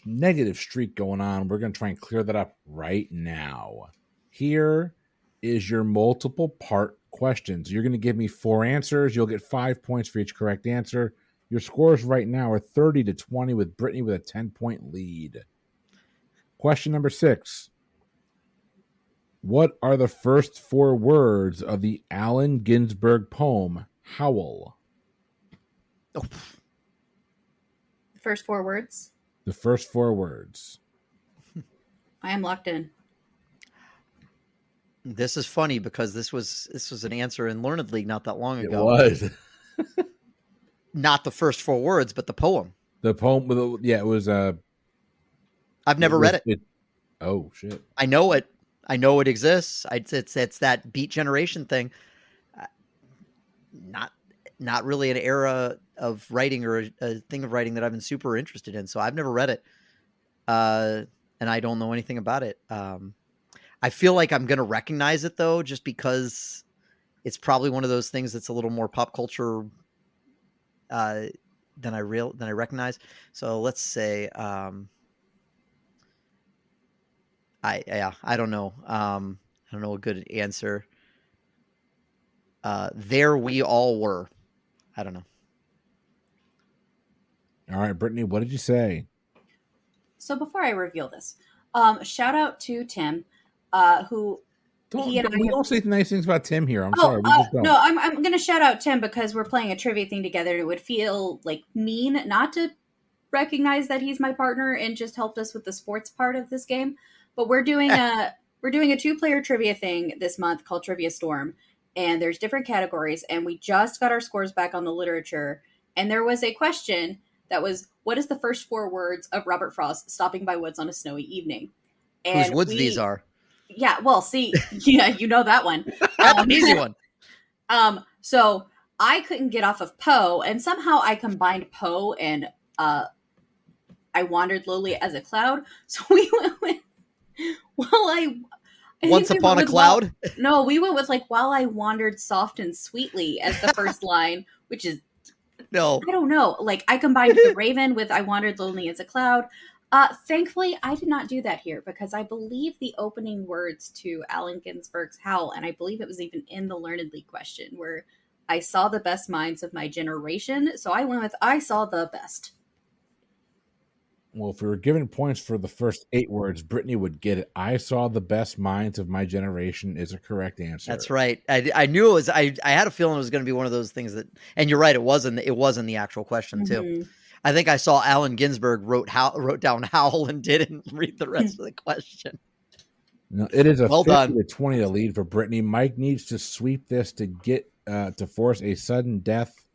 negative streak going on. We're going to try and clear that up right now. Here is your multiple part questions. You're going to give me 4 answers. You'll get 5 points for each correct answer. Your scores right now are 30-20 with Brittany with a 10-point lead. Question number 6. What are the first 4 words of the Allen Ginsberg poem, Howl? The first 4 words? The first 4 words. I am locked in. This is funny because this was an answer in Learned League not that long ago. It was. Not the first 4 words, but the poem. The poem, it was. I've never read it. Oh, shit. I know it. I know it exists. It's that Beat Generation thing. Not really an era of writing or a thing of writing that I've been super interested in. So I've never read it. And I don't know anything about it. I feel like I'm going to recognize it though, just because it's probably one of those things that's a little more pop culture than I recognize. So let's say, I don't know. I don't know a good answer. There we all were. I don't know. All right, Brittany, what did you say? So before I reveal this, shout out to Tim, who he and I We have. don't say nice things about Tim here. I'm Oh, sorry, we just don't. no, I'm gonna shout out Tim because we're playing a trivia thing together. And it would feel like mean not to recognize that he's my partner and just helped us with the sports part of this game. But we're doing a 2-player trivia thing this month called Trivia Storm, and there's different categories. And we just got our scores back on the literature, and there was a question that was, "What is the first 4 words of Robert Frost stopping by woods on a snowy evening?" Whose And woods these are? Yeah, well, see, yeah, you know that one. That's an easy one. So I couldn't get off of Poe, and somehow I combined Poe and I wandered lowly as a cloud. So we went with I think Once we upon a went with cloud? no, we went with while I wandered soft and sweetly as the first line, which is No. I don't know. Like I combined the Raven with I wandered lonely as a cloud. Thankfully, I did not do that here because I believe the opening words to Allen Ginsberg's Howl, and I believe it was even in the Learned League question, where I saw the best minds of my generation. So I went with I saw the best. Well, if we were given points for the first 8 words, Brittany would get it. I saw the best minds of my generation is a correct answer. That's right. I knew it was. I had a feeling it was going to be one of those things that. And you're right. It wasn't. It was in the actual question too. Mhm. I think I saw Allen Ginsberg wrote down howl and didn't read the rest of the question. No, it is a Well 50 done. to 20 to lead for Brittany. Mike needs to sweep this to get to force a sudden death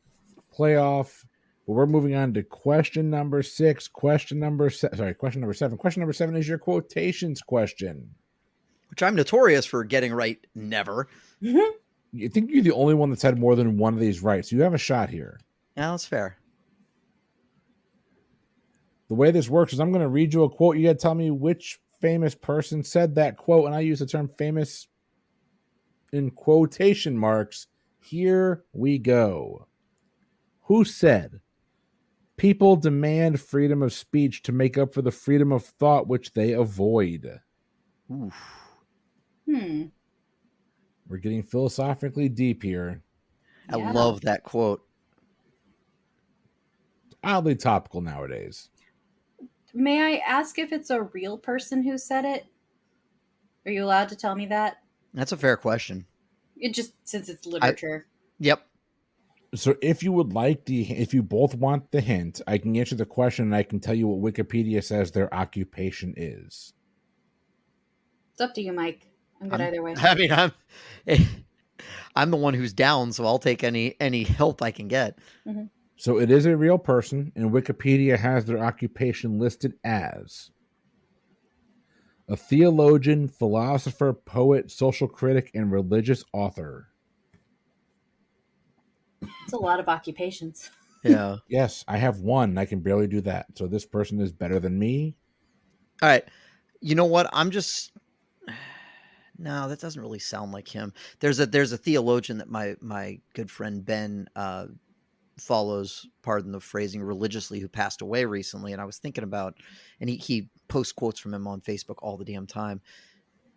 playoff. But we're moving on to question number 6. Question number 7. Question number 7 is your quotations question. Which I'm notorious for getting right. Never. I think you're the only one that's had more than one of these right, so you have a shot here. Yeah, that's fair. The way this works is I'm going to read you a quote. You got to tell me which famous person said that quote, and I use the term famous in quotation marks. Here we go. Who said, "People demand freedom of speech to make up for the freedom of thought which they avoid"? Oof. We're getting philosophically deep here. I Yeah. love that quote. Oddly topical nowadays. May I ask if it's a real person who said it? Are you allowed to tell me that? That's a fair question. It just since it's literature. Yep. So if you would like if you both want the hint, I can answer the question and I can tell you what Wikipedia says their occupation is. It's up to you, Mike. I'm good either way. I mean, I'm the one who's down, so I'll take any help I can get. Mm-hmm. So it is a real person, and Wikipedia has their occupation listed as a theologian, philosopher, poet, social critic, and religious author. It's a lot of occupations. Yeah. Yes, I have one, and I can barely do that. So this person is better than me. All right. You know what? I'm just no, that doesn't really sound like him. There's a theologian that my good friend Ben follows, pardon the phrasing, religiously, who passed away recently. And I was thinking about, and he posts quotes from him on Facebook all the damn time.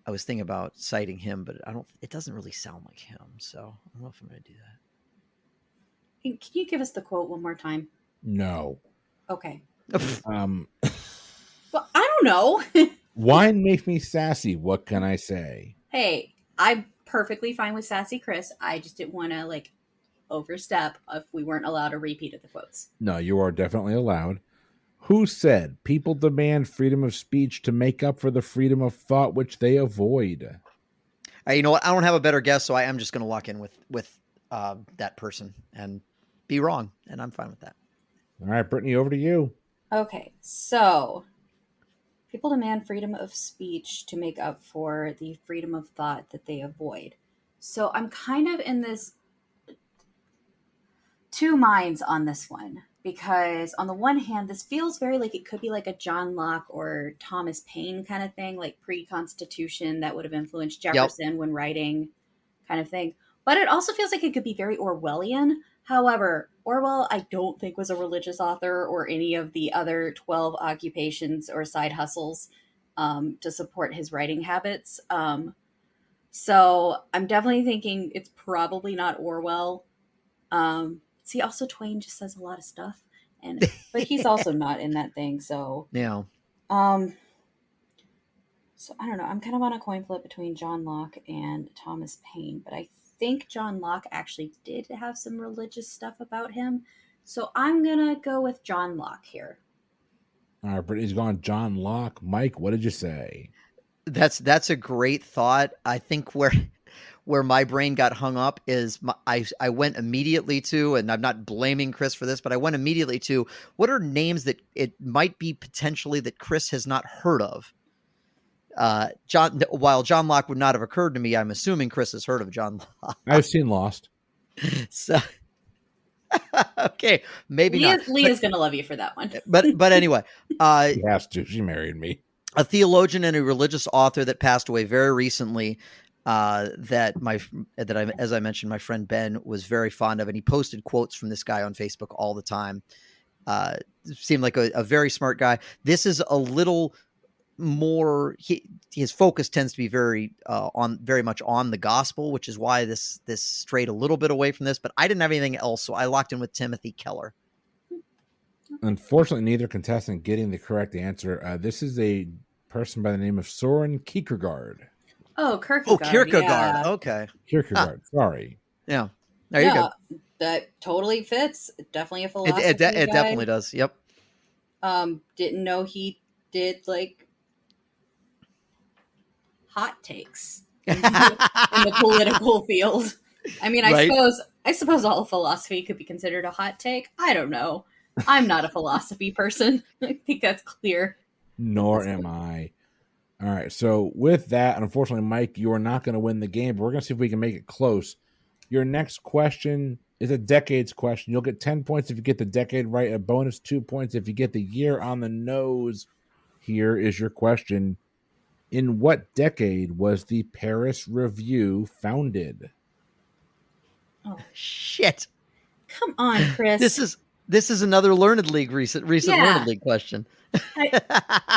I was thinking about citing him, but it doesn't really sound like him. So I don't know if I'm going to do that. Can you give us the quote one more time? No. Okay. Um, Well, I don't know. Wine makes me sassy. What can I say? Hey, I'm perfectly fine with Sassy Chris. I just didn't want to overstep if we weren't allowed a repeat of the quotes. No, you are definitely allowed. Who said, "People demand freedom of speech to make up for the freedom of thought which they avoid"? You know what? I don't have a better guess, so I am just going to lock in with that person and be wrong, and I'm fine with that. All right, Brittany, over to you. Okay, so people demand freedom of speech to make up for the freedom of thought that they avoid. So I'm kind of in this two minds on this one, because on the one hand, this feels very like it could be like a John Locke or Thomas Paine kind of thing, like pre-Constitution that would have influenced Jefferson when writing kind of thing. But it also feels like it could be very Orwellian. However, Orwell, I don't think was a religious author or any of the other 12 occupations or side hustles to support his writing habits. So I'm definitely thinking it's probably not Orwell. See, also Twain just says a lot of stuff. but he's also not in that thing. So Yeah. So I don't know. I'm kind of on a coin flip between John Locke and Thomas Paine, but I think John Locke actually did have some religious stuff about him. So I'm gonna go with John Locke here. All right, Brittany's gone John Locke. Mike, what did you say? That's a great thought. I think where my brain got hung up is I went immediately to, and I'm not blaming Chris for this, but I went immediately to what are names that it might be potentially that Chris has not heard of. While John Locke would not have occurred to me, I'm assuming Chris has heard of John Locke. I've seen Lost. So, okay, maybe not. Leah's gonna love you for that one. But anyway, She has to. She married me. a theologian and a religious author that passed away very recently. As I mentioned, my friend Ben was very fond of, and he posted quotes from this guy on Facebook all the time. Seemed like a very smart guy. This is a little more. His focus tends to be very much on the gospel, which is why this strayed a little bit away from this. But I didn't have anything else, so I locked in with Timothy Keller. Unfortunately, neither contestant getting the correct answer. This is a person by the name of Soren Kierkegaard. Oh, Kierkegaard. Oh, Kierkegaard. Yeah. Okay. Kierkegaard. Sorry. Yeah. There you go. That totally fits. Definitely a philosophy It guy. definitely does. Yep. Didn't know he did like hot takes in the political field. I mean, Right. I suppose all of philosophy could be considered a hot take. I don't know. I'm not a philosophy person. I think that's clear. Nor am I. All right. So with that, unfortunately, Mike, you are not going to win the game, but we're going to see if we can make it close. Your next question is a decades question. You'll get 10 points if you get the decade right, a bonus 2 points if you get the year on the nose. Here is your question. In what decade was the Paris Review founded? Oh, Shit. come on, Chris. This is another Learned League recent Yeah. Learned League question. To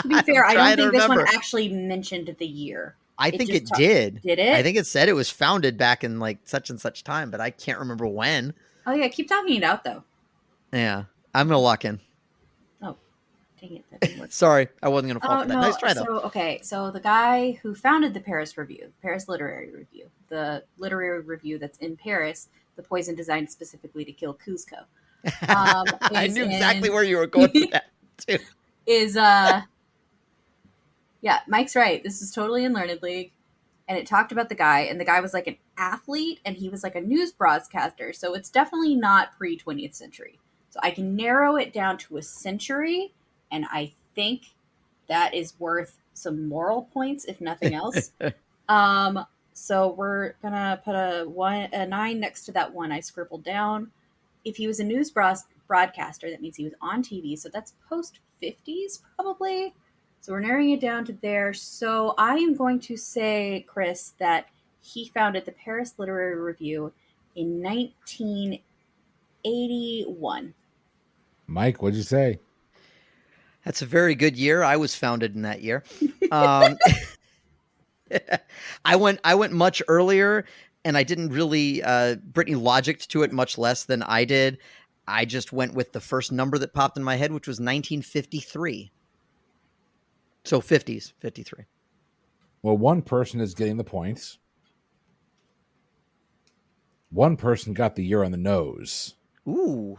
be fair, I don't think this one remember. actually mentioned the year. I It think just it did. Did it? I think it said it was founded back in like such and such time, but I can't remember when. Oh yeah, keep talking it out though. Yeah, I'm gonna lock in. Oh, dang it, that didn't work. Sorry, I wasn't gonna fall Oh for that. no! Nice try though. So the guy who founded the Paris Review, Paris Literary Review, the literary review that's in Paris, the poison designed specifically to kill Cusco. I knew exactly where you were going with that too. Yeah, Mike's right. This is totally in Learned League. And it talked about the guy, and the guy was like an athlete, and he was like a news broadcaster. So it's definitely not pre-20th century. So I can narrow it down to a century, and I think that is worth some moral points, if nothing else. So we're gonna put a 9 next to that one I scribbled down. If he was a news broadcaster, that means he was on TV. So that's post 50s probably. So we're narrowing it down to there. So I am going to say, Chris, that he founded the Paris Literary Review in 1981. Mike, what'd you say? That's a very good year. I was founded in that year. I went much earlier, and I didn't really Brittany logicked to it much less than I did. I just went with the first number that popped in my head, which was 1953. So 50s, 53. Well, one person is getting the points. One person got the year on the nose. Ooh.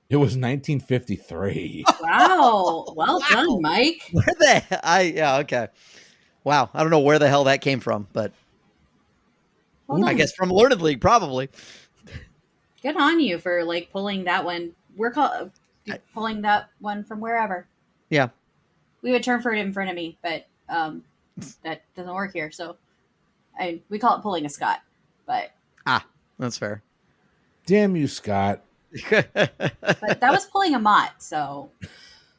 It was 1953. Wow. Well done, Mike. Where yeah, okay. Wow. I don't know where the hell that came from, but Well I done. guess from Learned League, probably. Good on you for like pulling that one. Pulling that one from wherever. Yeah. We have a term for it in front of me, but that doesn't work here. So we call it pulling a Scott. But That's fair. Damn you, Scott. but that was pulling a Mott. So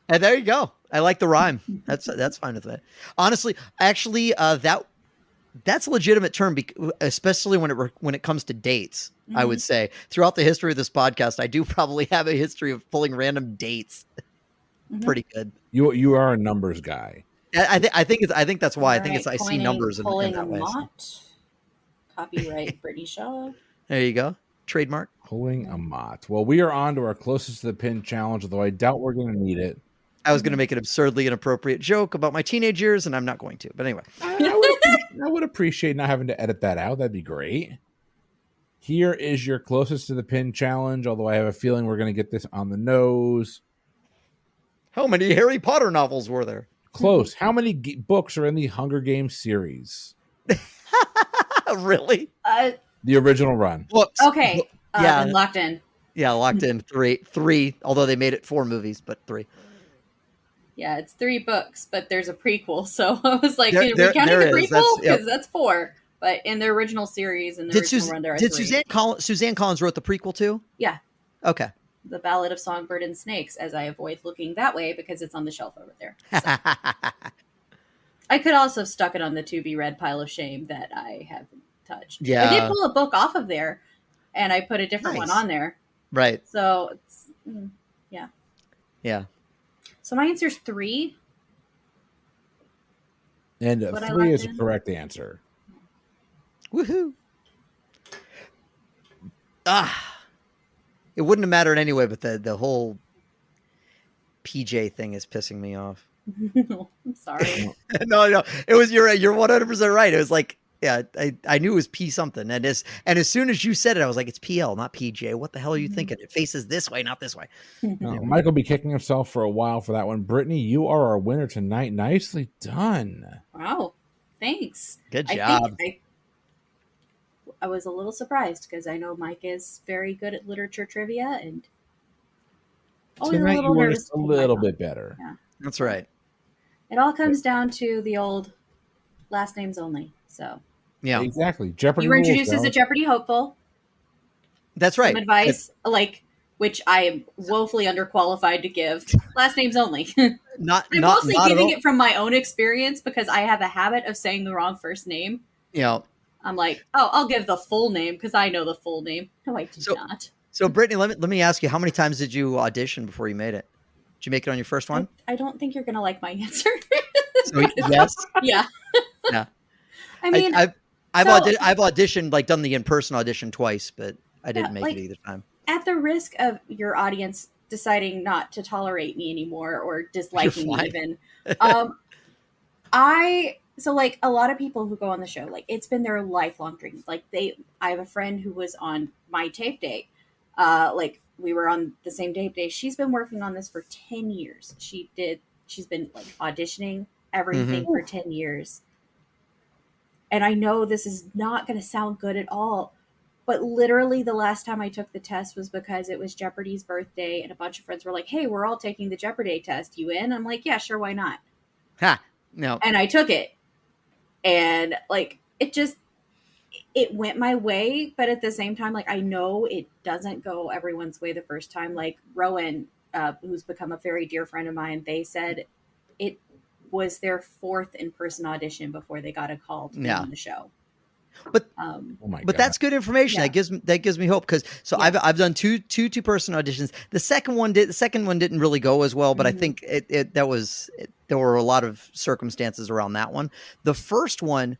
And there you go. I like the rhyme. That's fine with me. Honestly, actually, that's a legitimate term, especially when it comes to dates. Mm-hmm. I would say throughout the history of this podcast, I do probably have a history of pulling random dates. Mhm. Pretty good. You are a numbers guy. I think that's why. I think Alright, I see numbers in pulling that a way. So. Mott. Copyright Brittany Shaw. There you go. trademark. Pulling a mott. Well, we are on to our closest to the pin challenge, although I doubt we're going to need it. I was going to make an absurdly inappropriate joke about my teenage years, and I'm not going to. But anyway. I would appreciate not having to edit that out. That'd be great. Here is your closest to the pin challenge, although I have a feeling we're going to get this on the nose. How many Harry Potter novels were there? Close. How many books are in the Hunger Games series? Really? The original run. Books. Okay. Yeah. Then locked in. Yeah, locked in. Three. Although they made it 4 movies, but 3. Yeah, it's 3 books, but there's a prequel. So I was like, There- did there- we count there the is. prequel? That's- yep. Because that's 4. But in the original series and the original run, there are 3. Suzanne Collins wrote the prequel too? Yeah. Okay. The Ballad of Songbird and Snakes, as I avoid looking that way because it's on the shelf over there. I could also have stuck it on the to be read pile of shame that I haven't touched. Yeah. I did pull a book off of there, and I put a different one Nice. on there. Right. So, it's, yeah. Yeah. So my answer is 3. And What I 3 locked is a in? correct answer. Woohoo. It wouldn't have mattered anyway, but the whole PJ thing is pissing me off. I'm sorry. No. It was you're 100% right. It was like, yeah, I knew it was P something. And as soon as you said it, I was like, it's PL, not PJ. What the hell are you thinking? It faces this way, not this way. Mike will be kicking himself for a while for that one. Brittany, you are our winner tonight. Nicely done. Wow. Thanks. Good I job. think I was a little surprised because I know Mike is very good at literature trivia and always Tonight a you little were nervous. just a little bit better. Yeah. That's right. It all comes down to the old last names only. So Yeah, Exactly. Jeopardy you were rules, introduced as though. a Jeopardy hopeful. that's right. Some advice, which I am woefully underqualified to give. Last names only. Not I'm not mostly not at giving all. it from my own experience because I have a habit of saying the wrong first name. You know, I'm like, oh, I'll give the full name because I know the full name. No, I did So- not. so Brittany, let me ask you, how many times did you audition before you made it? Did you make it on your first one? I don't think you're going to like my answer. So, yes. Yeah. Yeah. I mean, I've so- I've auditioned, like done the in-person audition twice, but I didn't make like- it either time. at the risk of your audience deciding not to tolerate me anymore or disliking me fine. even, so like a lot of people who go on the show, like it's been their lifelong dream. Like I have a friend who was on my tape day. Like we were on the same tape day. She's been working on this for 10 years. She's been like auditioning everything for 10 years. And I know this is not going to sound good at all, but literally the last time I took the test was because it was Jeopardy's birthday and a bunch of friends were like, hey, we're all taking the Jeopardy test. You in? I'm like, yeah, sure. Why not? Ha! No. And I took it. And like, it went my way, but at the same time, like I know it doesn't go everyone's way the first time. Like Rowan, who's become a very dear friend of mine, they said it was their 4th in-person audition before they got a call to be on the show. But Oh my but God. that's good information. Yeah. That gives me hope because I've done two-person auditions. The second one didn't really go as well, but I think there were a lot of circumstances around that one. The first one,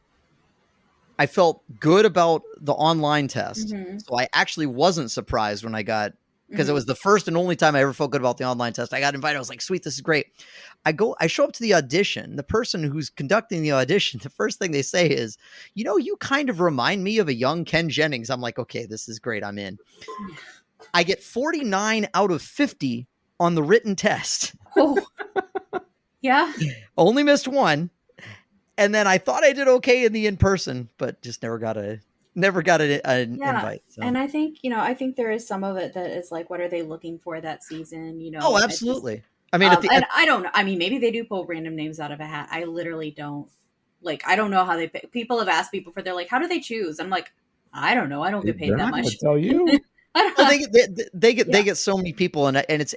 I felt good about the online test, so I actually wasn't surprised when I got, because it was the first and only time I ever felt good about the online test. I got invited. I was like, sweet, this is great. I show up to the audition. The person who's conducting the audition, the first thing they say is, you kind of remind me of a young Ken Jennings. I'm like, okay, this is great. I'm in. I get 49 out of 50 on the written test. Oh, yeah. Only missed one. And then I thought I did okay in the in-person, but just never got an invite. So. And I think, there is some of it that is like, what are they looking for that season? Oh, absolutely. I mean, and I don't know. I mean, maybe they do pull random names out of a hat. I literally don't. Like, I don't know how they pick. People have asked me before. They're like, how do they choose? I'm like, I don't know. I don't get paid They're that not gonna much. tell you. they get so many people, and it's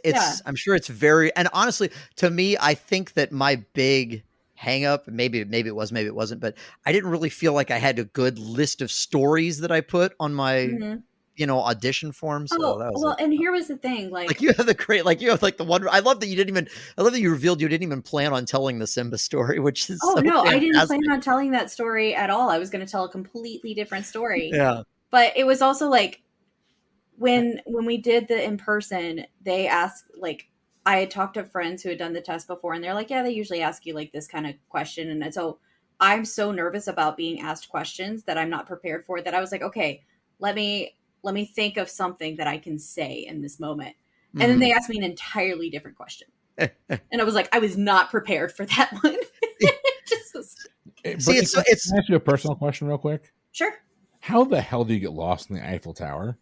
I'm sure it's very, and honestly, to me, I think that my big hang up, maybe it was, maybe it wasn't, but I didn't really feel like I had a good list of stories that I put on my audition form. So that was and here was the thing, like you have the one. I love that you revealed you didn't even plan on telling the Simba story, which is I didn't plan on telling that story at all. I was going to tell a completely different story. Yeah, but it was also like when we did the in person, they asked, like, I had talked to friends who had done the test before, and they're like, yeah, they usually ask you like this kind of question. And so I'm so nervous about being asked questions that I'm not prepared for, that I was like, okay, let me think of something that I can say in this moment. And then they asked me an entirely different question. And I was like, I was not prepared for that one. It just was... See, Can I ask you a personal question real quick? Sure. How the hell do you get lost in the Eiffel Tower?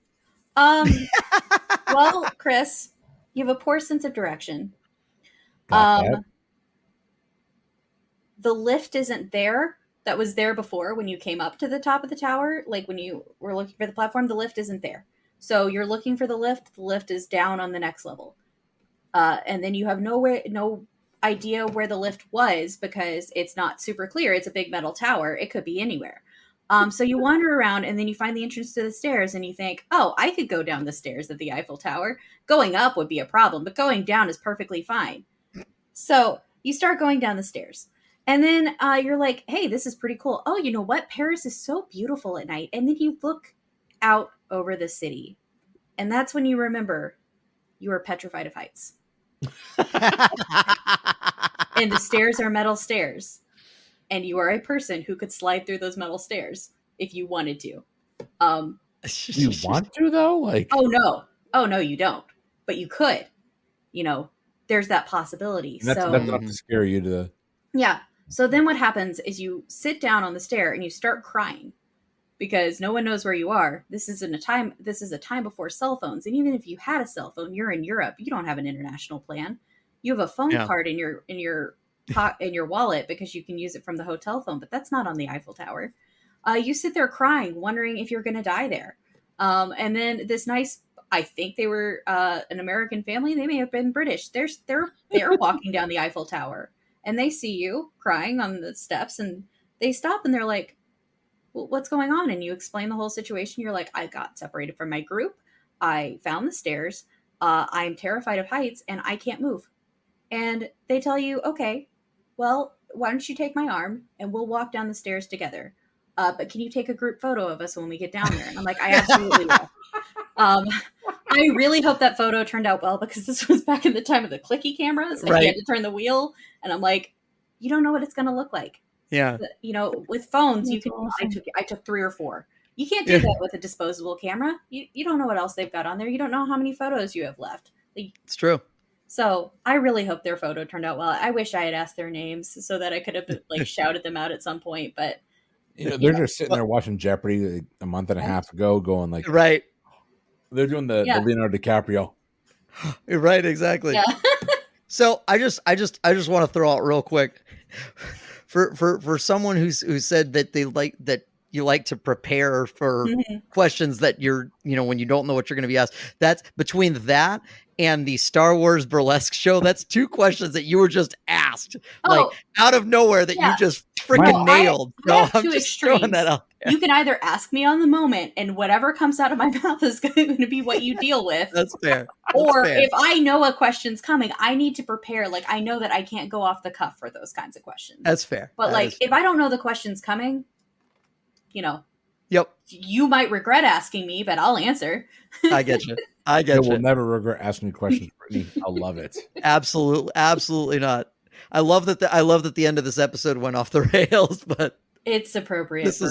Well, Chris, you have a poor sense of direction. Got that. The lift isn't there. That was there before when you came up to the top of the tower. Like when you were looking for the platform, the lift isn't there. So you're looking for the lift. The lift is down on the next level. And then you have no idea where the lift was because it's not super clear. It's a big metal tower. It could be anywhere. So you wander around and then you find the entrance to the stairs and you think, oh, I could go down the stairs at the Eiffel Tower. Going up would be a problem, but going down is perfectly fine. So you start going down the stairs. And then you're like, hey, this is pretty cool. Oh, you know what? Paris is so beautiful at night. And then you look out over the city. And that's when you remember you are petrified of heights. And the stairs are metal stairs. And you are a person who could slide through those metal stairs if you wanted to. You want to, though? Like, oh no, you don't. But you could. You know, there's that possibility. that's enough to scare you to the... Yeah. So then what happens is you sit down on the stair and you start crying because no one knows where you are. This is a time before cell phones. And even if you had a cell phone, you're in Europe. You don't have an international plan. You have a phone card in your wallet because you can use it from the hotel phone, but that's not on the Eiffel Tower. You sit there crying, wondering if you're going to die there. And then this nice, I think they were an American family. They may have been British. They're walking down the Eiffel Tower. And they see you crying on the steps and they stop and they're like, well, what's going on? And you explain the whole situation. You're like, I got separated from my group. I found the stairs. I'm terrified of heights and I can't move. And they tell you, okay, well, why don't you take my arm and we'll walk down the stairs together. But can you take a group photo of us when we get down there? And I'm like, I absolutely will. I really hope that photo turned out well because this was back in the time of the clicky cameras and you had to turn the wheel. And I'm like, you don't know what it's going to look like. Yeah. But, you know, with phones, you can. Awesome. I took 3 or 4. You can't do that with a disposable camera. You don't know what else they've got on there. You don't know how many photos you have left. It's true. So I really hope their photo turned out well. I wish I had asked their names so that I could have like shouted them out at some point. But they're just sitting there watching Jeopardy a month and a half ago, going like, right. They're doing the Leonardo DiCaprio. Right, exactly. Yeah. So I just want to throw out real quick for someone who said that they like that you like to prepare for questions that you're, when you don't know what you're going to be asked. That's between that and the Star Wars burlesque show. That's 2 questions that you were just asked, like out of nowhere that you just freaking nailed. I I'm just throwing that out there. You can either ask me on the moment and whatever comes out of my mouth is going to be what you deal with. That's fair. Or if I know a question's coming, I need to prepare. Like I know that I can't go off the cuff for those kinds of questions. That's fair. But if I don't know the question's coming, Yep. You might regret asking me, but I'll answer. I get you. I will never regret asking questions, Brittany. I love it. Absolutely not. I love that the end of this episode went off the rails, but it's appropriate. So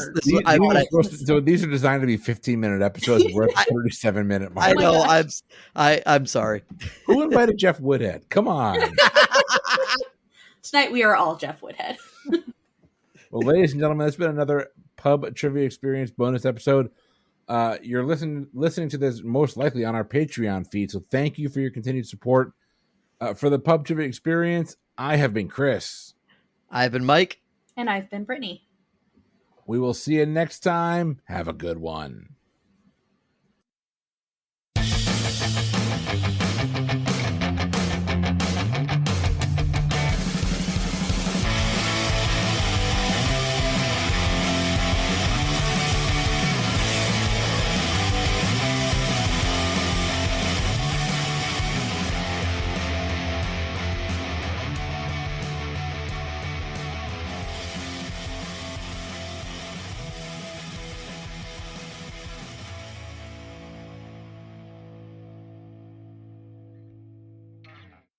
these are designed to be 15-minute episodes. We're at 37-minute mark. I know. I'm sorry. Who invited Jeff Woodhead? Come on. Tonight we are all Jeff Woodhead. Well, ladies and gentlemen, it's been another Pub Trivia Experience bonus episode. You're listening to this most likely on our Patreon feed, so thank you for your continued support. For the Pub Trivia Experience, I have been Chris. I've been Mike. And I've been Brittany. We will see you next time. Have a good one.